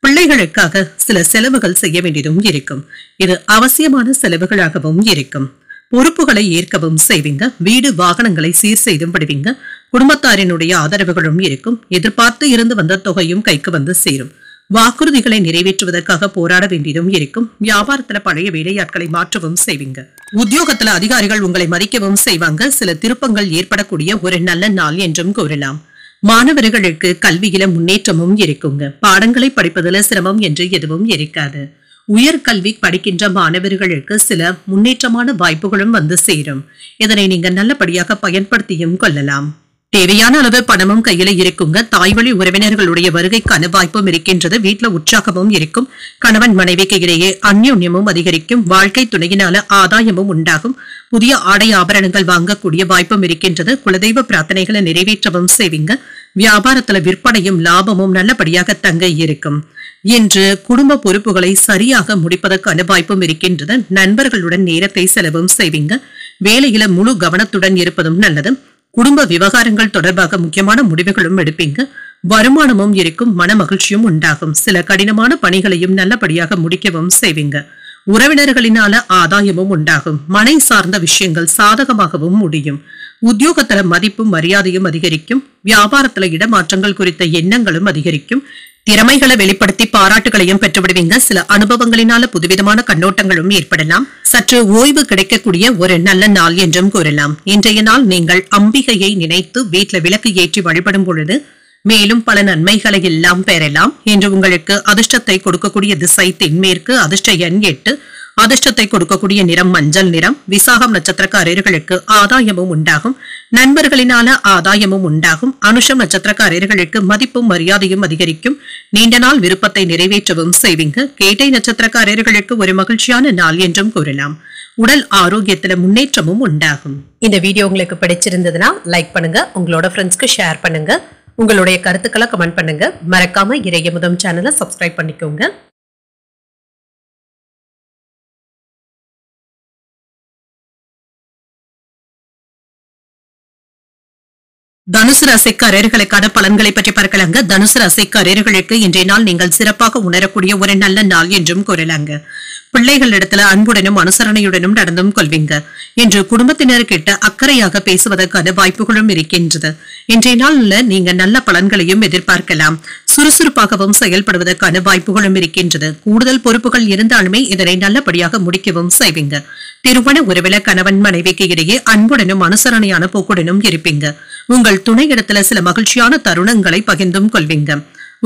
பிள்ளைகளுக்காக சில செலவுகள் செய்ய வேண்டியதும் இருக்கும். இது அவசியமான செலவுகளாகவும் இருக்கும். பொறுப்புகளை ஏற்கவும் செய்வீங்க. வீடு வாகனங்களை சீர் செய்தும் விடுவீங்க. குடும்பத்தாரினுடைய ஆதரவுகளும் இருக்கும். எதிர்பார்த்து இருந்து வந்த தொகையும் கைக்கு வந்து சேரும். வாக்குறுதிகளை நிறைவேற்றுவதற்காக போராட வேண்டியதும் இருக்கும். வியாபாரத்துல பழைய வேலையாட்களை மாற்றவும் செய்வீங்க. உத்தியோகத்துல அதிகாரிகள் உங்களை மதிக்கவும் செய்வாங்க. சில திருப்பங்கள் ஏற்படக்கூடிய ஒரு நல்ல நாள் என்றும் கூறலாம். மாணவர்களுக்கு கல்வியில முன்னேற்றமும் இருக்குங்க. பாடங்களை படிப்பதில் சிரமம் என்று எதுவும் இருக்காது. உயர்கல்வி படிக்கின்ற மாணவர்களுக்கு சில முன்னேற்றமான வாய்ப்புகளும் வந்து சேரும். இதனை நீங்க நல்லபடியாக பயன்படுத்தியும் கொள்ளலாம். தேவையான அளவு பணமும் கையில இருக்குங்க. தாய்வழி உறவினர்களுடைய வருகைக்கான வாய்ப்பும் இருக்கின்றது. வீட்டுல உற்சாகமும் இருக்கும். கணவன் மனைவிக்கு இடையே அந்யோன்யமும் அதிகரிக்கும். வாழ்க்கை துணையினால ஆதாயமும் உண்டாகும். புதிய ஆடை ஆபரணங்கள் வாங்கக்கூடிய வாய்ப்பும் இருக்கின்றது. குலதெய்வ பிரார்த்தனைகளை நிறைவேற்றவும் செய்வீங்க. வியாபாரத்துல விற்பனையும் லாபமும் நல்லபடியாக தங்க இருக்கும். இன்று குடும்ப பொறுப்புகளை சரியாக முடிப்பதற்கான வாய்ப்பும் இருக்கின்றது. நண்பர்களுடன் நேரத்தை செலவும் செய்வீங்க. வேலையில முழு கவனத்துடன் இருப்பதும் நல்லது. குடும்ப விவகாரங்கள் தொடர்பாக முக்கியமான முடிவுகளும் எடுப்பீங்க. வருமானமும் இருக்கும். மன மகிழ்ச்சியும் உண்டாகும். சில கடினமான பணிகளையும் நல்லபடியாக முடிக்கவும் செய்வீங்க. உறவினர்களினால ஆதாயமும் உண்டாகும். மனை சார்ந்த விஷயங்கள் சாதகமாகவும் முடியும். உத்தியோகத்துல மதிப்பும் மரியாதையும் அதிகரிக்கும். வியாபாரத்துல இடமாற்றங்கள் குறித்த எண்ணங்களும் அதிகரிக்கும். திறமைகளை வெளிப்படுத்தி பாராட்டுகளையும் பெற்றுவிடுவீங்க. சில அனுபவங்களினால புதுவிதமான கண்ணோட்டங்களும் ஏற்படலாம். சற்று ஓய்வு கிடைக்கக்கூடிய ஒரு நல்ல நாள் என்றும் கூறலாம். இன்றைய நாள் நீங்கள் அம்பிகையை நினைத்து வீட்டுல விளக்கு ஏற்றி வழிபடும் பொழுது மேலும் பல நன்மைகளை எல்லாம் பெறலாம். என்று உங்களுக்கு அதிர்ஷ்டத்தை கொடுக்கக்கூடிய திசை தென்மேற்கு. அதிர்ஷ்ட எண் 8. அதிர்ஷ்டத்தை கொடுக்கக்கூடிய நிறம் மஞ்சள் நிறம். விசாகம் நட்சத்திரக்காரர்களுக்கு ஆதாயமும் உண்டாகும். நண்பர்களினால ஆதாயமும் உண்டாகும். அனுஷம் நட்சத்திரக்காரர்களுக்கு மதிப்பும் மரியாதையும் அதிகரிக்கும். நீண்ட நாள் விருப்பத்தை நிறைவேற்றவும் செய்வீங்க. கேட்டை நட்சத்திரக்காரர்களுக்கு ஒரு மகிழ்ச்சியான நாள் என்றும் கூறலாம். உடல் ஆரோக்கியத்துல முன்னேற்றமும் உண்டாகும். இந்த வீடியோ உங்களுக்கு பிடிச்சிருந்ததுன்னா லைக் பண்ணுங்க, உங்களோட ஃப்ரெண்ட்ஸ்க்கு ஷேர் பண்ணுங்க, உங்களுடைய கருத்துக்களை கமெண்ட் பண்ணுங்க. மறக்காம இறையமுதம் சேனலை சப்ஸ்கிரைப் பண்ணிக்கோங்க. தனுசு ராசிக்காரர்களுக்கான பலன்களை பற்றி பார்க்கலாங்க. தனுசு ராசிக்காரர்களுக்கு இன்றைய நாள் நீங்கள் சிறப்பாக உணரக்கூடிய ஒரு நல்ல நாள் என்றும் கூறலாங்க. பிள்ளைகளிடத்துல அன்புடனும் அனுசரணையுடனும் நடந்தும் கொள்வீங்க. இன்று குடும்பத்தினர் கிட்ட அக்கறையாக பேசுவதற்கான வாய்ப்புகளும் இருக்கின்றது. இன்றைய நாள்ல நீங்க நல்ல பலன்களையும் எதிர்பார்க்கலாம். சுறுசுறுப்பாகவும் செயல்படுவதற்கான வாய்ப்புகளும் இருக்கின்றது. கூடுதல் பொறுப்புகள் இருந்தாலுமே இதனை நல்லபடியாக முடிக்கவும் செய்வீங்க. திருமண உறவில கணவன் மனைவிக்கு இடையே அன்புடனும் அனுசரணையான போக்குடனும் இருப்பீங்க. உங்கள் துணையிடத்துல சில மகிழ்ச்சியான தருணங்களை பகிர்ந்தும் கொள்வீங்க.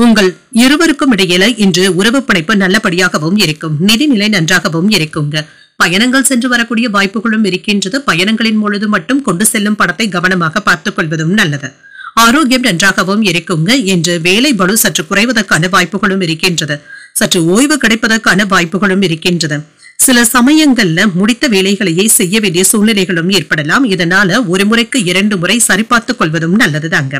உங்கள் இருவருக்கும் இடையில இன்று உறவு பிணைப்பு நல்லபடியாகவும் இருக்கும். நிதிநிலை நன்றாகவும் இருக்குங்க. பயணங்கள் சென்று வரக்கூடிய வாய்ப்புகளும் இருக்கின்றது. பயணங்களின் பொழுது மட்டும் கொண்டு செல்லும் படத்தை கவனமாக பார்த்துக் கொள்வதும் நல்லது. ஆரோக்கியம் நன்றாகவும் இருக்குங்க. என்று வேலை பளு சற்று குறைவதற்கான வாய்ப்புகளும் இருக்கின்றது. சற்று ஓய்வு கிடைப்பதற்கான வாய்ப்புகளும் இருக்கின்றது. சில சமயங்கள்ல முடித்த வேலைகளையே செய்ய வேண்டிய சூழ்நிலைகளும் ஏற்படலாம். இதனால ஒரு முறைக்கு 2 முறை சரிபார்த்துக் கொள்வதும் நல்லதுதாங்க.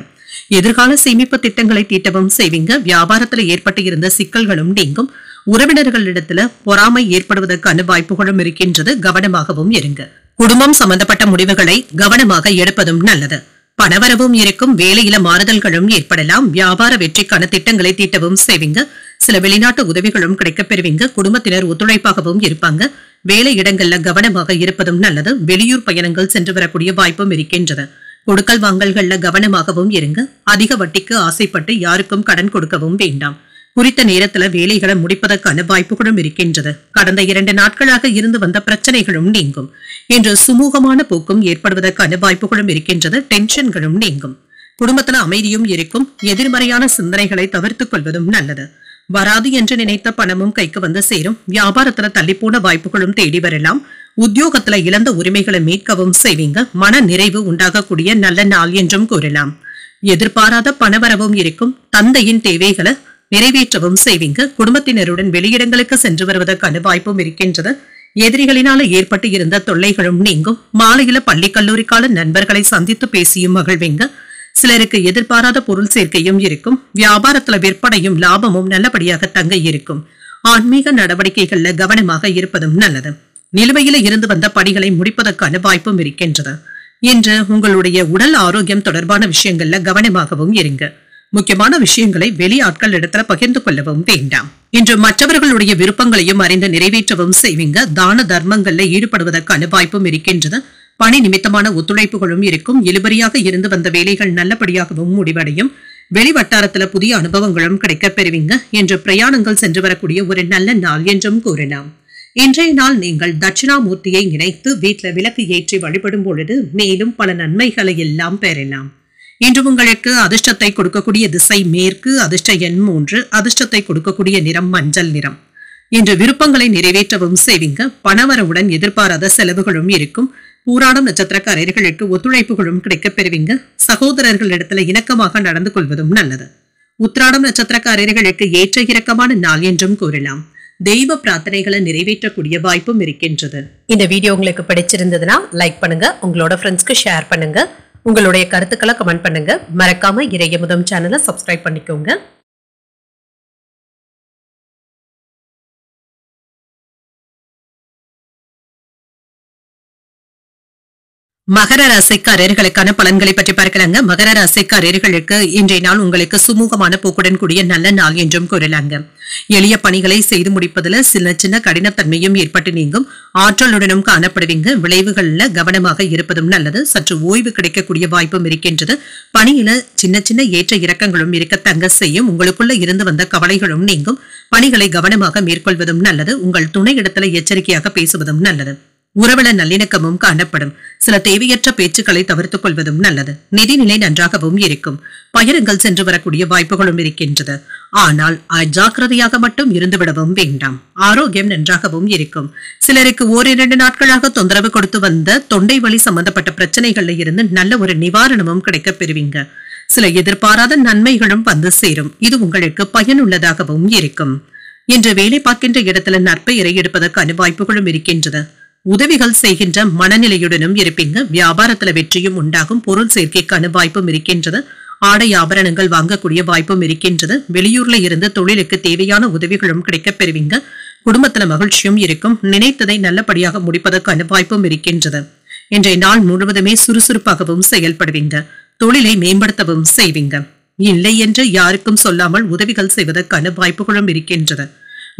எதிர்கால சேமிப்பு திட்டங்களை தீட்டவும் செய்வீங்க. வியாபாரத்துல ஏற்பட்டு இருந்த சிக்கல்களும் நீங்கும். உறவினர்களிடத்துல பொறாமை ஏற்படுவதற்கான வாய்ப்புகளும் இருக்கின்றது. கவனமாகவும் இருங்க. குடும்பம் சம்பந்தப்பட்ட முடிவுகளை கவனமாக எடுப்பதும் நல்லது. பணவரவும் இருக்கும். வேலையில மாறுதல்களும் ஏற்படலாம். வியாபார வெற்றிக்கான திட்டங்களை தீட்டவும் செய்வீங்க. சில வெளிநாட்டு உதவிகளும் கிடைக்கப் பெறுவீங்க. குடும்பத்தினர் ஒத்துழைப்பாகவும் இருப்பாங்க. வேலை இடங்கள்ல கவனமாக இருப்பதும் நல்லது. வெளியூர் பயணங்கள் சென்று வரக்கூடிய வாய்ப்பும் இருக்கின்றது. கொடுக்கல் வாங்கல்கள்ல கவனமாகவும் இருங்க. அதிக வட்டிக்கு ஆசைப்பட்டு யாருக்கும் கடன் கொடுக்கவும் வேண்டாம். குறித்த நேரத்துல வேலைகளை முடிப்பதற்கான வாய்ப்புகளும் இருக்கின்றது. கடந்த 2 நாட்களாக இருந்து வந்த பிரச்சனைகளும் நீங்கும். இன்று சுமூகமான போக்கும் ஏற்படுவதற்கான வாய்ப்புகளும் இருக்கின்றது. டென்ஷன்களும் நீங்கும். குடும்பத்துல அமைதியும் இருக்கும். எதிர்மறையான சிந்தனைகளை தவிர்த்துக் கொள்வதும் நல்லது. வராது என்று நினைத்த பணமும் கைக்கு வந்து சேரும். வியாபாரத்துல தள்ளிப்போன வாய்ப்புகளும் தேடி வரலாம். உத்தியோகத்துல இழந்த உரிமைகளை மீட்கவும் செய்வீங்க. மன நிறைவு உண்டாகக்கூடிய நல்ல நாள் என்றும் கூறலாம். எதிர்பாராத பணவரவும் இருக்கும். தந்தையின் தேவைகளை நிறைவேற்றவும் செய்வீங்க. குடும்பத்தினருடன் வெளியிடங்களுக்கு சென்று வருவதற்கான வாய்ப்பும் இருக்கின்றது. எதிரிகளினால ஏற்பட்டு இருந்த தொல்லைகளும் நீங்கும். மாலையில பள்ளி கல்லூரி கால நண்பர்களை சந்தித்து பேசியும் மகிழ்வீங்க. சிலருக்கு எதிர்பாராத பொருள் சேர்க்கையும் இருக்கும். வியாபாரத்துல விற்பனையும் லாபமும் நல்லபடியாக தங்க இருக்கும். ஆன்மீக நடவடிக்கைகள்ல கவனமாக இருப்பதும் நல்லது. நிலுவையில இருந்து வந்த பணிகளை முடிப்பதற்கான வாய்ப்பும் இருக்கின்றது. இன்று உங்களுடைய உடல் ஆரோக்கியம் தொடர்பான விஷயங்கள்ல கவனமாகவும் இருங்க. முக்கியமான விஷயங்களை வெளி ஆட்கள் இடத்துல பகிர்ந்து கொள்ளவும் வேண்டாம். இன்று மற்றவர்களுடைய விருப்பங்களையும் அறிந்து நிறைவேற்றவும் செய்வீங்க. தான தர்மங்கள்ல ஈடுபடுவதற்கான வாய்ப்பும் இருக்கின்றது. பணி நிமித்தமான ஒத்துழைப்புகளும் இருக்கும். இழுபறியாக இருந்து வந்த வேலைகள் நல்லபடியாகவும் முடிவடையும். வெளிவட்டாரத்துல புதிய அனுபவங்களும் கிடைக்கப் பெறுவீங்க. என்று பிரயாணங்கள் சென்று வரக்கூடிய ஒரு நல்ல நாள் என்றும் கூறலாம். இன்றைய நாள் நீங்கள் தட்சிணாமூர்த்தியை நினைத்து வீட்டுல விளக்கு ஏற்றி வழிபடும் பொழுது மேலும் பல நன்மைகளை எல்லாம் பெறலாம். இன்று உங்களுக்கு அதிர்ஷ்டத்தை கொடுக்கக்கூடிய திசை மேற்கு. அதிர்ஷ்ட எண் 3. அதிர்ஷ்டத்தை கொடுக்கக்கூடிய நிறம் மஞ்சள் நிறம். இன்று விருப்பங்களை நிறைவேற்றவும் செய்வீங்க. பணவரவுடன் எதிர்பாராத செலவுகளும் இருக்கும். பூராடம் நட்சத்திரக்காரர்களுக்கு ஒத்துழைப்புகளும் கிடைக்கப் பெறுவீங்க. சகோதரர்களிடத்துல இணக்கமாக நடந்து கொள்வதும் நல்லது. உத்திராடம் நட்சத்திரக்காரர்களுக்கு ஏற்ற இறக்கமான நாள் என்றும் கூறலாம். தெய்வ பிரார்த்தனைகளை நிறைவேற்றக்கூடிய வாய்ப்பும் இருக்கின்றது. இந்த வீடியோ உங்களுக்கு பிடிச்சிருந்ததுன்னா லைக் பண்ணுங்க. உங்களோட ஃப்ரெண்ட்ஸ்க்கு ஷேர் பண்ணுங்க. உங்களுடைய கருத்துக்களை கமெண்ட் பண்ணுங்க. மறக்காம இறையமுதம் சேனலை சப்ஸ்கிரைப் பண்ணிக்கோங்க. மகர ராசிக்காரர்களுக்கான பலன்களை பற்றி பார்க்கலாங்க. மகர ராசிக்காரர்களுக்கு இன்றைய நாள் உங்களுக்கு சுமூகமான போக்குடன் கூடிய நல்ல நாள் என்றும் கூறலாங்க. எளிய பணிகளை செய்து முடிப்பதில் சின்ன சின்ன கடினத்தன்மையும் ஏற்பட்டு நீங்கும். ஆற்றலுடனும் காணப்படுவீங்க. விளைவுகள்ல கவனமாக இருப்பதும் நல்லது. சற்று ஓய்வு கிடைக்கக்கூடிய வாய்ப்பும் இருக்கின்றது. பணியில சின்ன சின்ன ஏற்ற இறக்கங்களும் இருக்க தங்க செய்யும். உங்களுக்குள்ள இருந்து வந்த கவலைகளும் நீங்கும். பணிகளை கவனமாக மேற்கொள்வதும் நல்லது. உங்கள் துணை இடத்துல எச்சரிக்கையாக பேசுவதும் நல்லது. உறவுல நல்லிணக்கமும் காணப்படும். சில தேவையற்ற பேச்சுக்களை தவிர்த்துக் கொள்வதும் நல்லது. நிதிநிலை நன்றாகவும் இருக்கும். பயணங்கள் சென்று வரக்கூடிய வாய்ப்புகளும் இருக்கின்றது. ஆனால் அஜாக்கிரதையாக மட்டும் இருந்துவிடவும் வேண்டாம். ஆரோக்கியம் நன்றாகவும் இருக்கும். சிலருக்கு 1-2 நாட்களாக தொந்தரவு கொடுத்து வந்த தொண்டை வலி சம்பந்தப்பட்ட பிரச்சனைகள்ல இருந்து நல்ல ஒரு நிவாரணமும் கிடைக்கப் பெறுவீங்க. சில எதிர்பாராத நன்மைகளும் வந்து சேரும். இது உங்களுக்கு பயனுள்ளதாகவும் இருக்கும். இன்று வேலை பார்க்கின்ற இடத்துல நற்பெயரை எடுப்பதற்கான வாய்ப்புகளும் இருக்கின்றது. உதவிகள் செய்கின்ற மனநிலையுடனும் இருப்பீங்க. வியாபாரத்துல வெற்றியும் உண்டாகும். பொருள் சேர்க்கைக்கான வாய்ப்பும் இருக்கின்றது. ஆடை ஆபரணங்கள் வாங்கக்கூடிய வாய்ப்பும் இருக்கின்றது. வெளியூர்ல இருந்து தொழிலுக்கு தேவையான உதவிகளும் கிடைக்கப் பெறுவீங்க. குடும்பத்துல மகிழ்ச்சியும் இருக்கும். நினைத்ததை நல்லபடியாக முடிப்பதற்கான வாய்ப்பும் இருக்கின்றது. இன்றைய நாள் முழுவதுமே சுறுசுறுப்பாகவும் செயல்படுவீங்க. தொழிலை மேம்படுத்தவும் செய்வீங்க. இல்லை என்று யாருக்கும் சொல்லாமல் உதவிகள் செய்வதற்கான வாய்ப்புகளும் இருக்கின்றது.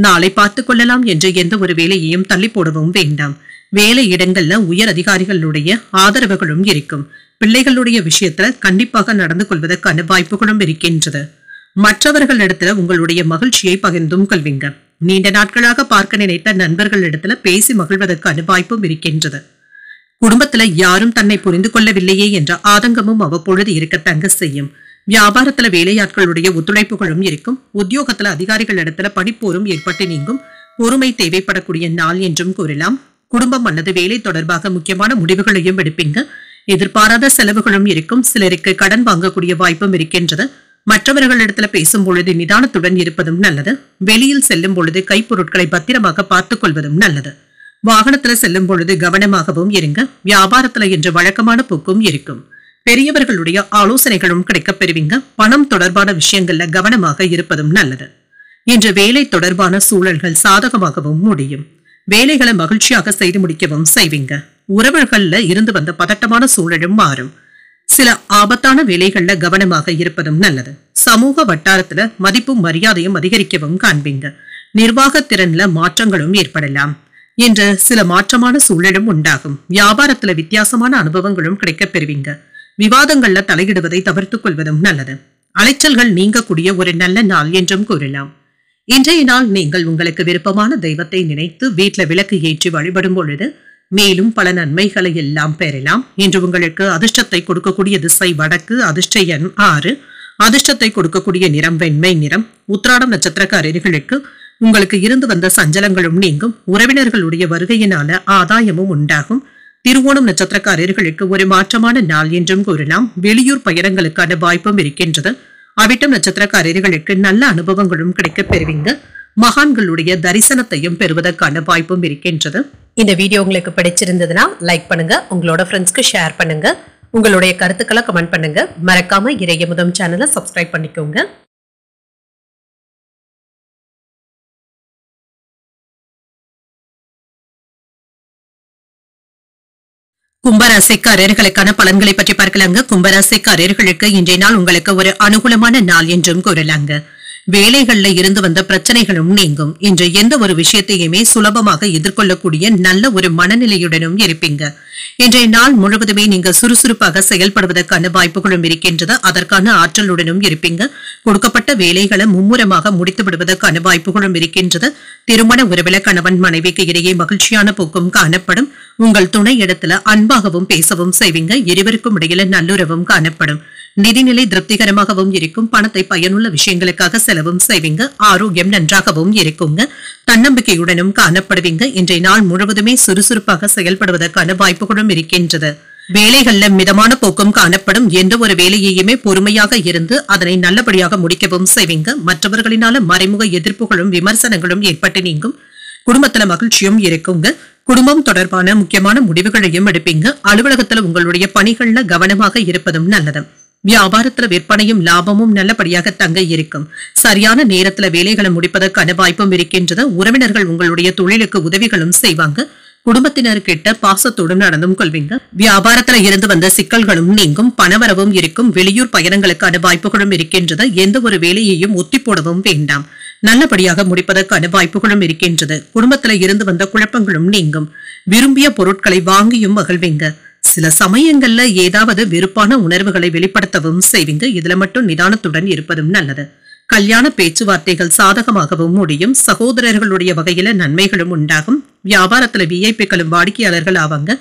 நாளை பார்த்துக் கொள்ளலாம் என்று எந்த ஒரு வேலையையும் தள்ளி போடவும் வேண்டாம். வேலை இடங்கள்ல உயர் அதிகாரிகளுடைய ஆதரவுகளும் இருக்கும். பிள்ளைகளுடைய விஷயத்துல கண்டிப்பாக நடந்து கொள்வதற்கான வாய்ப்புகளும் இருக்கின்றது. மற்றவர்களிடத்துல உங்களுடைய மகிழ்ச்சியை பகிர்ந்தும் கொள்வீங்க. நீண்ட நாட்களாக பார்க்க நினைத்த நண்பர்களிடத்துல பேசி மகிழ்வதற்கான வாய்ப்பும் இருக்கின்றது. குடும்பத்துல யாரும் தன்னை புரிந்து கொள்ளவில்லையே என்ற ஆதங்கமும் அவ்வப்பொழுது இருக்கத்தங்க செய்யும். வியாபாரத்துல வேலையாட்களுடைய ஒத்துழைப்புகளும் இருக்கும். உத்தியோகத்துல அதிகாரிகள் இடத்துல பணிப்போரும் ஏற்பட்டு நீங்கும். பொறுமை தேவைப்படக்கூடிய நாள் என்றும் கூறலாம். குடும்பம் அல்லது வேலை தொடர்பாக முக்கியமான முடிவுகளையும் எடுப்பீங்க. எதிர்பாராத செலவுகளும் இருக்கும். சிலருக்கு கடன் வாங்கக்கூடிய வாய்ப்பும் இருக்கின்றது. மற்றவர்களிடத்துல பேசும் பொழுது நிதானத்துடன் இருப்பதும் நல்லது. வெளியில் செல்லும் பொழுது கைப்பொருட்களை பத்திரமாக பார்த்துக் கொள்வதும் நல்லது. வாகனத்துல செல்லும் பொழுது கவனமாகவும் இருங்க. வியாபாரத்துல என்ற வழக்கமான போக்கும் இருக்கும். பெரியவர்களுடைய ஆலோசனைகளும் கிடைக்கப் பெறுவீங்க. பணம் தொடர்பான விஷயங்கள்ல கவனமாக இருப்பதும் நல்லது. இன்று வேலை தொடர்பான சூழல்கள் சாதகமாகவும் முடியும். வேலைகளை மகிழ்ச்சியாக செய்து முடிக்கவும் செய்வீங்க. உறவுகள்ல இருந்து வந்த பதட்டமான சூழலும் மாறும். சில ஆபத்தான வேலைகள்ல கவனமாக இருப்பதும் நல்லது. சமூக வட்டாரத்துல மதிப்பும் மரியாதையும் அதிகரிக்கவும் காண்பீங்க. நிர்வாக திறன்ல மாற்றங்களும் ஏற்படலாம். என்று சில மாற்றமான சூழலும் உண்டாகும். வியாபாரத்துல வித்தியாசமான அனுபவங்களும் கிடைக்கப் பெறுவீங்க. விவாதங்கள்ல தலையிடுவதை தவிர்த்துக் கொள்வதும் நல்லது. அலைச்சல்கள் நீங்கக்கூடிய ஒரு நல்ல நாள் என்றும் கூறலாம். இன்றைய நாள் நீங்கள் உங்களுக்கு விருப்பமான தெய்வத்தை நினைத்து வீட்டுல விளக்கு ஏற்றி வழிபடும் பொழுது மேலும் பல நன்மைகளை எல்லாம் பெறலாம். இன்று உங்களுக்கு அதிர்ஷ்டத்தை கொடுக்கக்கூடிய திசை வடக்கு. அதிர்ஷ்ட எண் 6. அதிர்ஷ்டத்தை கொடுக்கக்கூடிய நிறம் வெண்மை நிறம். உத்திராடம் நட்சத்திரக்காரர்களுக்கு உங்களுக்கு இருந்து வந்த சஞ்சலங்களும் நீங்கும். உறவினர்களுடைய வருகையினால ஆதாயமும் உண்டாகும். திருவோணம் நட்சத்திரக்காரர்களுக்கு ஒரு மாற்றமான நாள் என்றும் கூறலாம். வெளியூர் பயணங்களுக்கான வாய்ப்பும் இருக்கின்றது. அவிட்டம் நட்சத்திரக்காரர்களுக்கு நல்ல அனுபவங்களும் கிடைக்கப் பெறுவீங்க. மகான்களுடைய தரிசனத்தையும் பெறுவதற்கான வாய்ப்பும் இருக்கின்றது. இந்த வீடியோ உங்களுக்கு பிடிச்சிருந்ததுன்னா லைக் பண்ணுங்க. உங்களோட ஃப்ரெண்ட்ஸ்க்கு ஷேர் பண்ணுங்க. உங்களுடைய கருத்துக்களை கமெண்ட் பண்ணுங்க. மறக்காம இறையமுதம் சேனலை சப்ஸ்கிரைப் பண்ணிக்கோங்க. கும்பராசிக்காரர்களுக்கான பலன்களை பற்றி பார்க்கலாங்க. கும்பராசிக்காரர்களுக்கு இன்றைய நாள் உங்களுக்கு ஒரு அனுகூலமான நாள் என்றும் கூறலாங்க. வேலைகள்ல இருந்து வந்த பிரச்சனைகளும் நீங்கும். இன்று எந்த ஒரு விஷயத்தையுமே சுலபமாக எதிர்கொள்ளக்கூடிய நல்ல ஒரு மனநிலையுடனும் இருப்பீங்க. இன்றைய நாள் முழுவதுமே நீங்க சுறுசுறுப்பாக செயல்படுவதற்கான வாய்ப்புகளும் இருக்கின்றது. அதற்கான ஆற்றலுடனும் இருப்பீங்க. கொடுக்கப்பட்ட வேலைகளை மும்முரமாக முடித்து விடுவதற்கான வாய்ப்புகளும் இருக்கின்றது. திருமண உறவில கணவன் மனைவிக்கு இடையே மகிழ்ச்சியான போக்கும் காணப்படும். உங்கள் துணை இடத்துல அன்பாகவும் பேசவும் செய்வீங்க. இருவருக்கும் இடையில நல்லுறவும் காணப்படும். நிதிநிலை திருப்திகரமாகவும் இருக்கும். பணத்தை பயனுள்ள விஷயங்களுக்காக செலவும் செய்வீங்க. ஆரோக்கியம் நன்றாகவும் இருக்குங்க. தன்னம்பிக்கையுடனும் காணப்படுவீங்க. இன்றைய நாள் முழுவதுமே சுறுசுறுப்பாக செயல்படுவதற்கான வாய்ப்புகளும் இருக்கின்றது. வேலைகள்ல மிதமான போக்கும் காணப்படும். எந்த ஒரு வேலையையுமே பொறுமையாக இருந்து அதனை நல்லபடியாக முடிக்கவும் செய்வீங்க. மற்றவர்களினால மறைமுக எதிர்ப்புகளும் விமர்சனங்களும் ஏற்பட்டு நீங்கும். குடும்பத்துல மகிழ்ச்சியும் இருக்குங்க. குடும்பம் தொடர்பான முக்கியமான முடிவுகளையும் எடுப்பீங்க. அலுவலகத்துல உங்களுடைய பணிகள்ல கவனமாக இருப்பதும் நல்லது. வியாபாரத்துல விற்பனையும் லாபமும் நல்லபடியாக தங்க இருக்கும். சரியான நேரத்துல வேலைகளை முடிப்பதற்கான வாய்ப்பும் இருக்கின்றது. உறவினர்கள் உங்களுடைய தொழிலுக்கு உதவிகளும் செய்வாங்க. குடும்பத்தினர்கிட்ட பாசத்தோடு நடந்தும் கொள்வீங்க. வியாபாரத்துல இருந்து வந்த சிக்கல்களும் நீங்கும். பணவரவும் இருக்கும். வெளியூர் பயணங்களுக்கான வாய்ப்புகளும் இருக்கின்றது. எந்த ஒரு வேலையையும் ஒத்தி போடவும் வேண்டாம். நல்லபடியாக முடிப்பதற்கான வாய்ப்புகளும் இருக்கின்றது. குடும்பத்துல இருந்து வந்த குழப்பங்களும் நீங்கும். விரும்பிய பொருட்களை வாங்கியும் மகிழ்வீங்க. சில சமயங்கள்ல ஏதாவது வெறுப்பான உணர்வுகளை வெளிப்படுத்தவும் செய்வீங்க. இதுல மட்டும் நிதானத்துடன் இருப்பதும் நல்லது. கல்யாண பேச்சுவார்த்தைகள் சாதகமாகவும் முடியும். சகோதரர்களுடைய வகையில நன்மைகளும் உண்டாகும். வியாபாரத்துல விஐபிக்களும் வாடிக்கையாளர்கள் ஆவாங்க.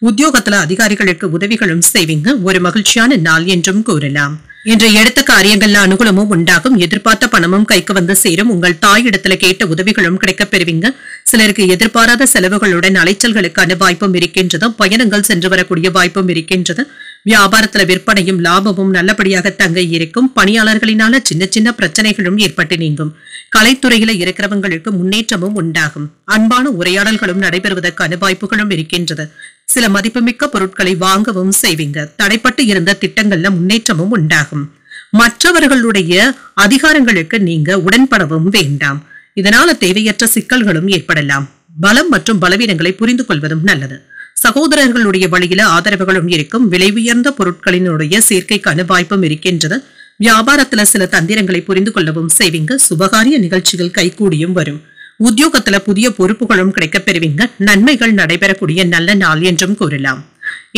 உத்தியோகத்துல அதிகாரிகளுக்கு உதவிகளும் செய்வீங்க. ஒரு மகிழ்ச்சியான நாள் என்றும் கூறலாம். இன்று எடுத்த காரியங்கள்ல அனுகூலமும் உண்டாகும். எதிர்பார்த்த பணமும் கைக்கு வந்து சேரும். உங்கள் தாய் இடத்துல கேட்ட உதவிகளும் கிடைக்கப் பெறுவீங்க. சிலருக்கு எதிர்பாராத செலவுகளுடன் அலைச்சல்களுக்கான வாய்ப்பும் இருக்கின்றது. பயணங்கள் சென்று வரக்கூடிய வாய்ப்பும் இருக்கின்றது. வியாபாரத்துல விற்பனையும் லாபமும் நல்லபடியாக தங்க இருக்கும். பணியாளர்களினால சின்ன சின்ன பிரச்சனைகளும் ஏற்பட்டு நீங்கும். கலைத்துறையில இருக்கிறவங்களுக்கு முன்னேற்றமும் உண்டாகும். அன்பான உரையாடல்களும் நடைபெறுவதற்கான வாய்ப்புகளும் இருக்கின்றது. சில மதிப்புமிக்க பொருட்களை வாங்கவும் செய்வீங்க. தடைப்பட்டு இருந்த திட்டங்கள்ல முன்னேற்றமும் உண்டாகும். மற்றவர்களுடைய அதிகாரங்களுக்கு நீங்க உடன்படவும் வேண்டாம். இதனால தேவையற்ற சிக்கல்களும் ஏற்படலாம். பலம் மற்றும் பலவீனங்களை புரிந்து கொள்வதும் நல்லது. சகோதரர்களுடைய வழியில ஆதரவுகளும் இருக்கும். விலை உயர்ந்த பொருட்களினுடைய சேர்க்கைக்கான வாய்ப்பும் இருக்கின்றது. வியாபாரத்துல சில தந்திரங்களை புரிந்து கொள்ளவும் செய்வீங்க. சுபகாரிய நிகழ்ச்சிகள் கைகூடியும் வரும். உத்தியோகத்துல புதிய பொறுப்புகளும் கிடைக்கப் பெறுவீங்க. நன்மைகள் நடைபெறக்கூடிய நல்ல நாள் என்றும் கூறலாம்.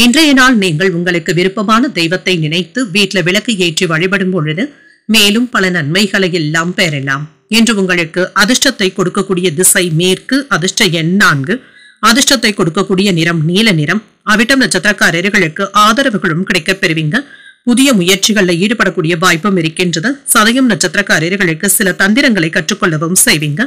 இன்றைய நாள் நீங்கள் உங்களுக்கு விருப்பமான தெய்வத்தை நினைத்து வீட்டில் விளக்கு ஏற்றி வழிபடும் பொழுது மேலும் பல நன்மைகளை எல்லாம் பெறலாம். இன்று உங்களுக்கு அதிர்ஷ்டத்தை கொடுக்கக்கூடிய திசை மேற்கு, அதிர்ஷ்ட எண் 4, அதிர்ஷ்டத்தை கொடுக்கக்கூடிய நிறம் நீல நிறம். அவிட்டம் நட்சத்திரக்காரர்களுக்கு ஆதரவுகளும் கிடைக்கப் பெறுவீங்க. புதிய முயற்சிகளில் ஈடுபடக்கூடிய வாய்ப்பும் இருக்கின்றது. சதயம் நட்சத்திரக்காரர்களுக்கு சில தந்திரங்களை கற்றுக்கொள்ளவும் செய்வீங்க.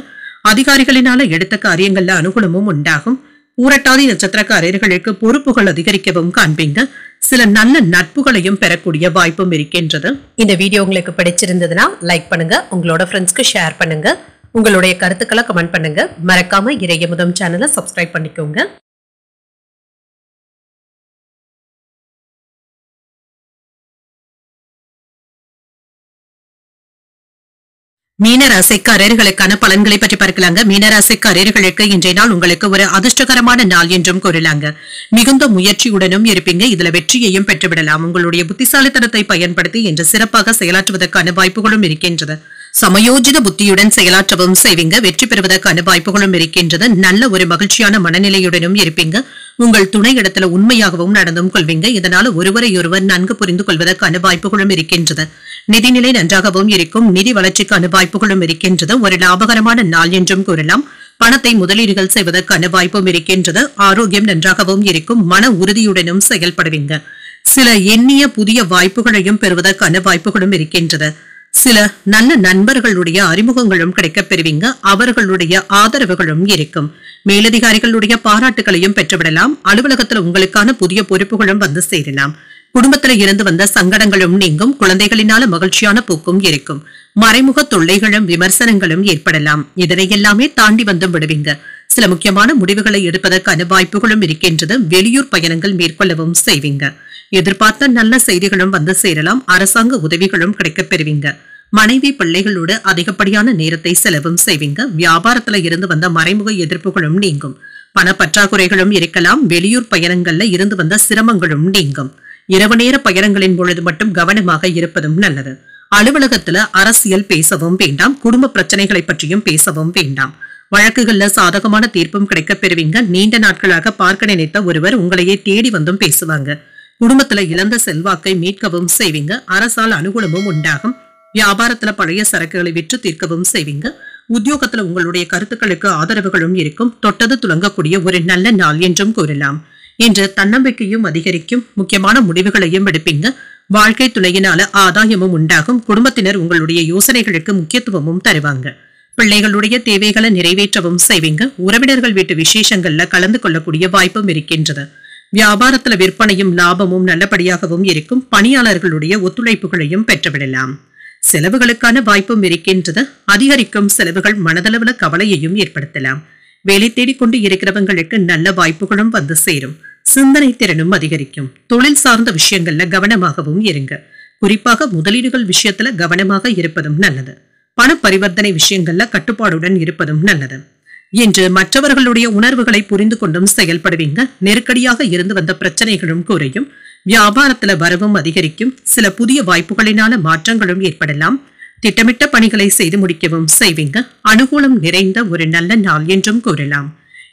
அதிகாரிகளினால எடுத்த காரியங்கள்ல அனுகூலமும் உண்டாகும். பூரட்டாதி நட்சத்திரக்காரர்களுக்கு பொறுப்புகள் அதிகரிக்கவும் காண்பீங்க. சில நல்ல நட்புகளையும் பெறக்கூடிய வாய்ப்பும் இருக்கின்றது. இந்த வீடியோ உங்களுக்கு பிடிச்சிருந்ததுன்னா லைக் பண்ணுங்க, உங்களோட ஃப்ரெண்ட்ஸ்க்கு ஷேர் பண்ணுங்க, உங்களுடைய கருத்துக்களை கமெண்ட் பண்ணுங்க. மறக்காம இறையமுதம் சேனலை சப்ஸ்கிரைப் பண்ணிக்கோங்க. மீனராசிக்காரர்களுக்கான பலன்களை பற்றி பார்க்கலாங்க. மீனராசிக்காரர்களுக்கு இன்றைய நாள் உங்களுக்கு ஒரு அதிர்ஷ்டகரமான நாள் என்றும் கூறலாங்க. மிகுந்த முயற்சியுடனும் இருப்பீங்க. இதுல வெற்றியையும் பெற்றுவிடலாம். உங்களுடைய புத்திசாலித்தனத்தை பயன்படுத்தி இன்று சிறப்பாக செயலாற்றுவதற்கான வாய்ப்புகளும் இருக்கின்றது. சமயோஜித புத்தியுடன் செயலாற்றவும் செய்வீங்க. வெற்றி பெறுவதற்கான வாய்ப்புகளும் இருக்கின்றது. நல்ல ஒரு மகிழ்ச்சியான மனநிலையுடனும் இருப்பீங்க. உங்கள் துணை இடத்துல உண்மையாகவும் நடந்தும் கொள்வீங்க. இதனால ஒருவரையொருவர் நன்கு புரிந்து கொள்வதற்கான வாய்ப்புகளும் இருக்கின்றது. நிதிநிலை நன்றாகவும் இருக்கும். நிதி வளர்ச்சிக்கான வாய்ப்புகளும் இருக்கின்றது. ஒரு லாபகரமான நாள் என்றும் கூறலாம். பணத்தை முதலீடுகள் செய்வதற்கான வாய்ப்பும் இருக்கின்றது. ஆரோக்கியம் நன்றாகவும் இருக்கும். மன உறுதியுடனும் செயல்படுவீங்க. சில எண்ணிய புதிய வாய்ப்புகளையும் பெறுவதற்கான வாய்ப்புகளும் இருக்கின்றது. சில நல்ல நண்பர்களுடைய அறிமுகங்களும் கிடைக்கப் பெறுவீங்க. அவர்களுடைய ஆதரவுகளும் இருக்கும். மேலதிகாரிகளுடைய பாராட்டுகளையும் பெற்றுவிடலாம். அலுவலகத்தில் உங்களுக்கான புதிய பொறுப்புகளும் வந்து சேரலாம். குடும்பத்தில் இருந்து வந்த சங்கடங்களும் நீங்கும். குழந்தைகளினால மகிழ்ச்சியான போக்கும் இருக்கும். மறைமுக தொல்லைகளும் விமர்சனங்களும் ஏற்படலாம். இதனை எல்லாமே தாண்டி வந்து விடுவீங்க. சில முக்கியமான முடிவுகளை எடுப்பதற்கான வாய்ப்புகளும் இருக்கின்றது. வெளியூர் பயணங்கள் மேற்கொள்ளவும் செய்வீங்க. எதிர்பார்த்த நல்ல செய்திகளும் வந்து சேரலாம். அரசாங்க உதவிகளும் கிடைக்கப் பெறுவீங்க. மனைவி பிள்ளைகளோடு அதிகப்படியான நேரத்தை செலவும் செய்வீங்க. வியாபாரத்துல இருந்து வந்த மறைமுக எதிர்ப்புகளும் நீங்கும். பண பற்றாக்குறைகளும் இருக்கலாம். வெளியூர் பயணங்கள்ல இருந்து வந்த சிரமங்களும் நீங்கும். இரவு நேர பயணங்களின் பொழுது மட்டும் கவனமாக இருப்பதும் நல்லது. அலுவலகத்துல அரசியல் பேசவும் வேண்டாம். குடும்ப பிரச்சனைகளை பற்றியும் பேசவும் வேண்டாம். வழக்குகள்ல சாதகமான தீர்ப்பும் கிடைக்கப் பெறுவீங்க. நீண்ட நாட்களாக பார்க்க நினைத்த ஒருவர் உங்களையே தேடி வந்தும் பேசுவாங்க. குடும்பத்துல இழந்த செல்வாக்கை மீட்கவும் செய்வீங்க. அரசால் அனுகூலமும் உண்டாகும். வியாபாரத்துல பழைய சரக்குகளை விற்று தீர்க்கவும் செய்வீங்க. உத்தியோகத்துல உங்களுடைய கருத்துக்களுக்கு ஆதரவுகளும் இருக்கும். தொட்டது துலங்கக்கூடிய ஒரு நல்ல நாள் என்றும் கூறலாம். இன்று தன்னம்பிக்கையும் அதிகரிக்கும். முக்கியமான முடிவுகளையும் எடுப்பீங்க. வாழ்க்கை துணையினால ஆதாயமும் உண்டாகும். குடும்பத்தினர் உங்களுடைய யோசனைகளுக்கு முக்கியத்துவமும் தருவாங்க. பிள்ளைகளுடைய தேவைகளை நிறைவேற்றவும் செய்வீங்க. உறவினர்கள் வீட்டு விசேஷங்கள்ல கலந்து கொள்ளக்கூடிய வாய்ப்பும் இருக்கின்றது. வியாபாரத்துல விற்பனையும் லாபமும் நல்லபடியாகவும் இருக்கும். பணியாளர்களுடைய ஒத்துழைப்புகளையும் பெற்றுவிடலாம். செலவுகளுக்கான வாய்ப்பும் இருக்கின்றது. அதிகரிக்கும் செலவுகள் மனதளவுல கவலையையும் ஏற்படுத்தலாம். வேலை தேடிக்கொண்டு இருக்கிறவங்களுக்கு நல்ல வாய்ப்புகளும் வந்து சேரும். சிந்தனை திறனும் அதிகரிக்கும். தொழில் சார்ந்த விஷயங்கள்ல கவனமாகவும் இருங்க. குறிப்பாக முதலீடுகள் விஷயத்துல கவனமாக இருப்பதும் நல்லது. பண பரிவர்த்தனை விஷயங்கள்ல கட்டுப்பாடுடன் இருப்பதும் நல்லது. இன்று மற்றவர்களுடைய உணர்வுகளை புரிந்து கொண்டும் செயல்படுவீங்க. நெருக்கடியாக இருந்து வந்த பிரச்சனைகளும் குறையும். வியாபாரத்துல வரவும் அதிகரிக்கும். சில புதிய வாய்ப்புகளினால மாற்றங்களும் ஏற்படலாம். திட்டமிட்ட பணிகளை செய்து முடிக்கவும் செய்வீங்க. அனுகூலம் நிறைந்த ஒரு நல்ல நாள் என்றும் கூறலாம்.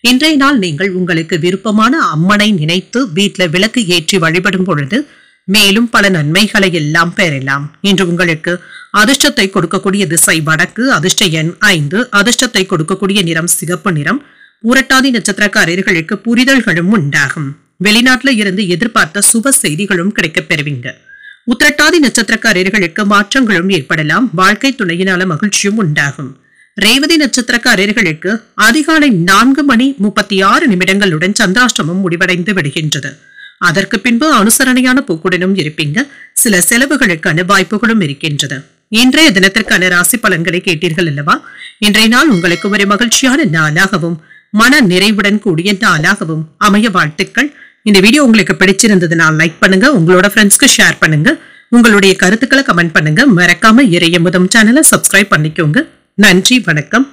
இன்றைய நாள் நீங்கள் உங்களுக்கு விருப்பமான அம்மனை நினைத்து வீட்டுல விளக்கு ஏற்றி வழிபடும் பொழுது மேலும் பல நன்மைகளை எல்லாம் பெறலாம். இன்று உங்களுக்கு அதிர்ஷ்டத்தை கொடுக்கக்கூடிய திசை வடக்கு, அதிர்ஷ்ட எண் 5, அதிர்ஷ்டத்தை கொடுக்கக்கூடிய நிறம் சிகப்பு நிறம். பூரட்டாதி நட்சத்திரக்காரர்களுக்கு புரிதல்களும் உண்டாகும். வெளிநாட்டுல இருந்து எதிர்பார்த்த சுப செய்திகளும் கிடைக்கப் பெறுவீங்க. உத்திரட்டாதி நட்சத்திரக்காரர்களுக்கு மாற்றங்களும் ஏற்படலாம். வாழ்க்கை துணையினால மகிழ்ச்சியும் உண்டாகும். ரேவதி நட்சத்திரக்காரர்களுக்கு அதிகாலை 4:36 சந்திராஷ்டமம் முடிவடைந்து விடுகின்றது. அதற்கு பின்பு அனுசரணையான போக்குடனும் இருப்பீங்க. சில செலவுகளுக்கான வாய்ப்புகளும் இருக்கின்றது. இன்றைய தினத்திற்கான ராசி பலன்களை கேட்டீர்கள் அல்லவா? இன்றைய நாள் உங்களுக்கு ஒரு மகிழ்ச்சியான நாளாகவும் மன நிறைவுடன் கூடிய நாளாகவும் அமைய வாழ்த்துக்கள். இந்த வீடியோ உங்களுக்கு பிடிச்சிருந்ததுனால் லைக் பண்ணுங்க, உங்களோட ஃப்ரெண்ட்ஸ்க்கு ஷேர் பண்ணுங்க, உங்களுடைய கருத்துக்களை கமெண்ட் பண்ணுங்க. மறக்காம இறையமுதம் சேனலை சப்ஸ்கிரைப் பண்ணிக்கோங்க. நன்றி, வணக்கம்.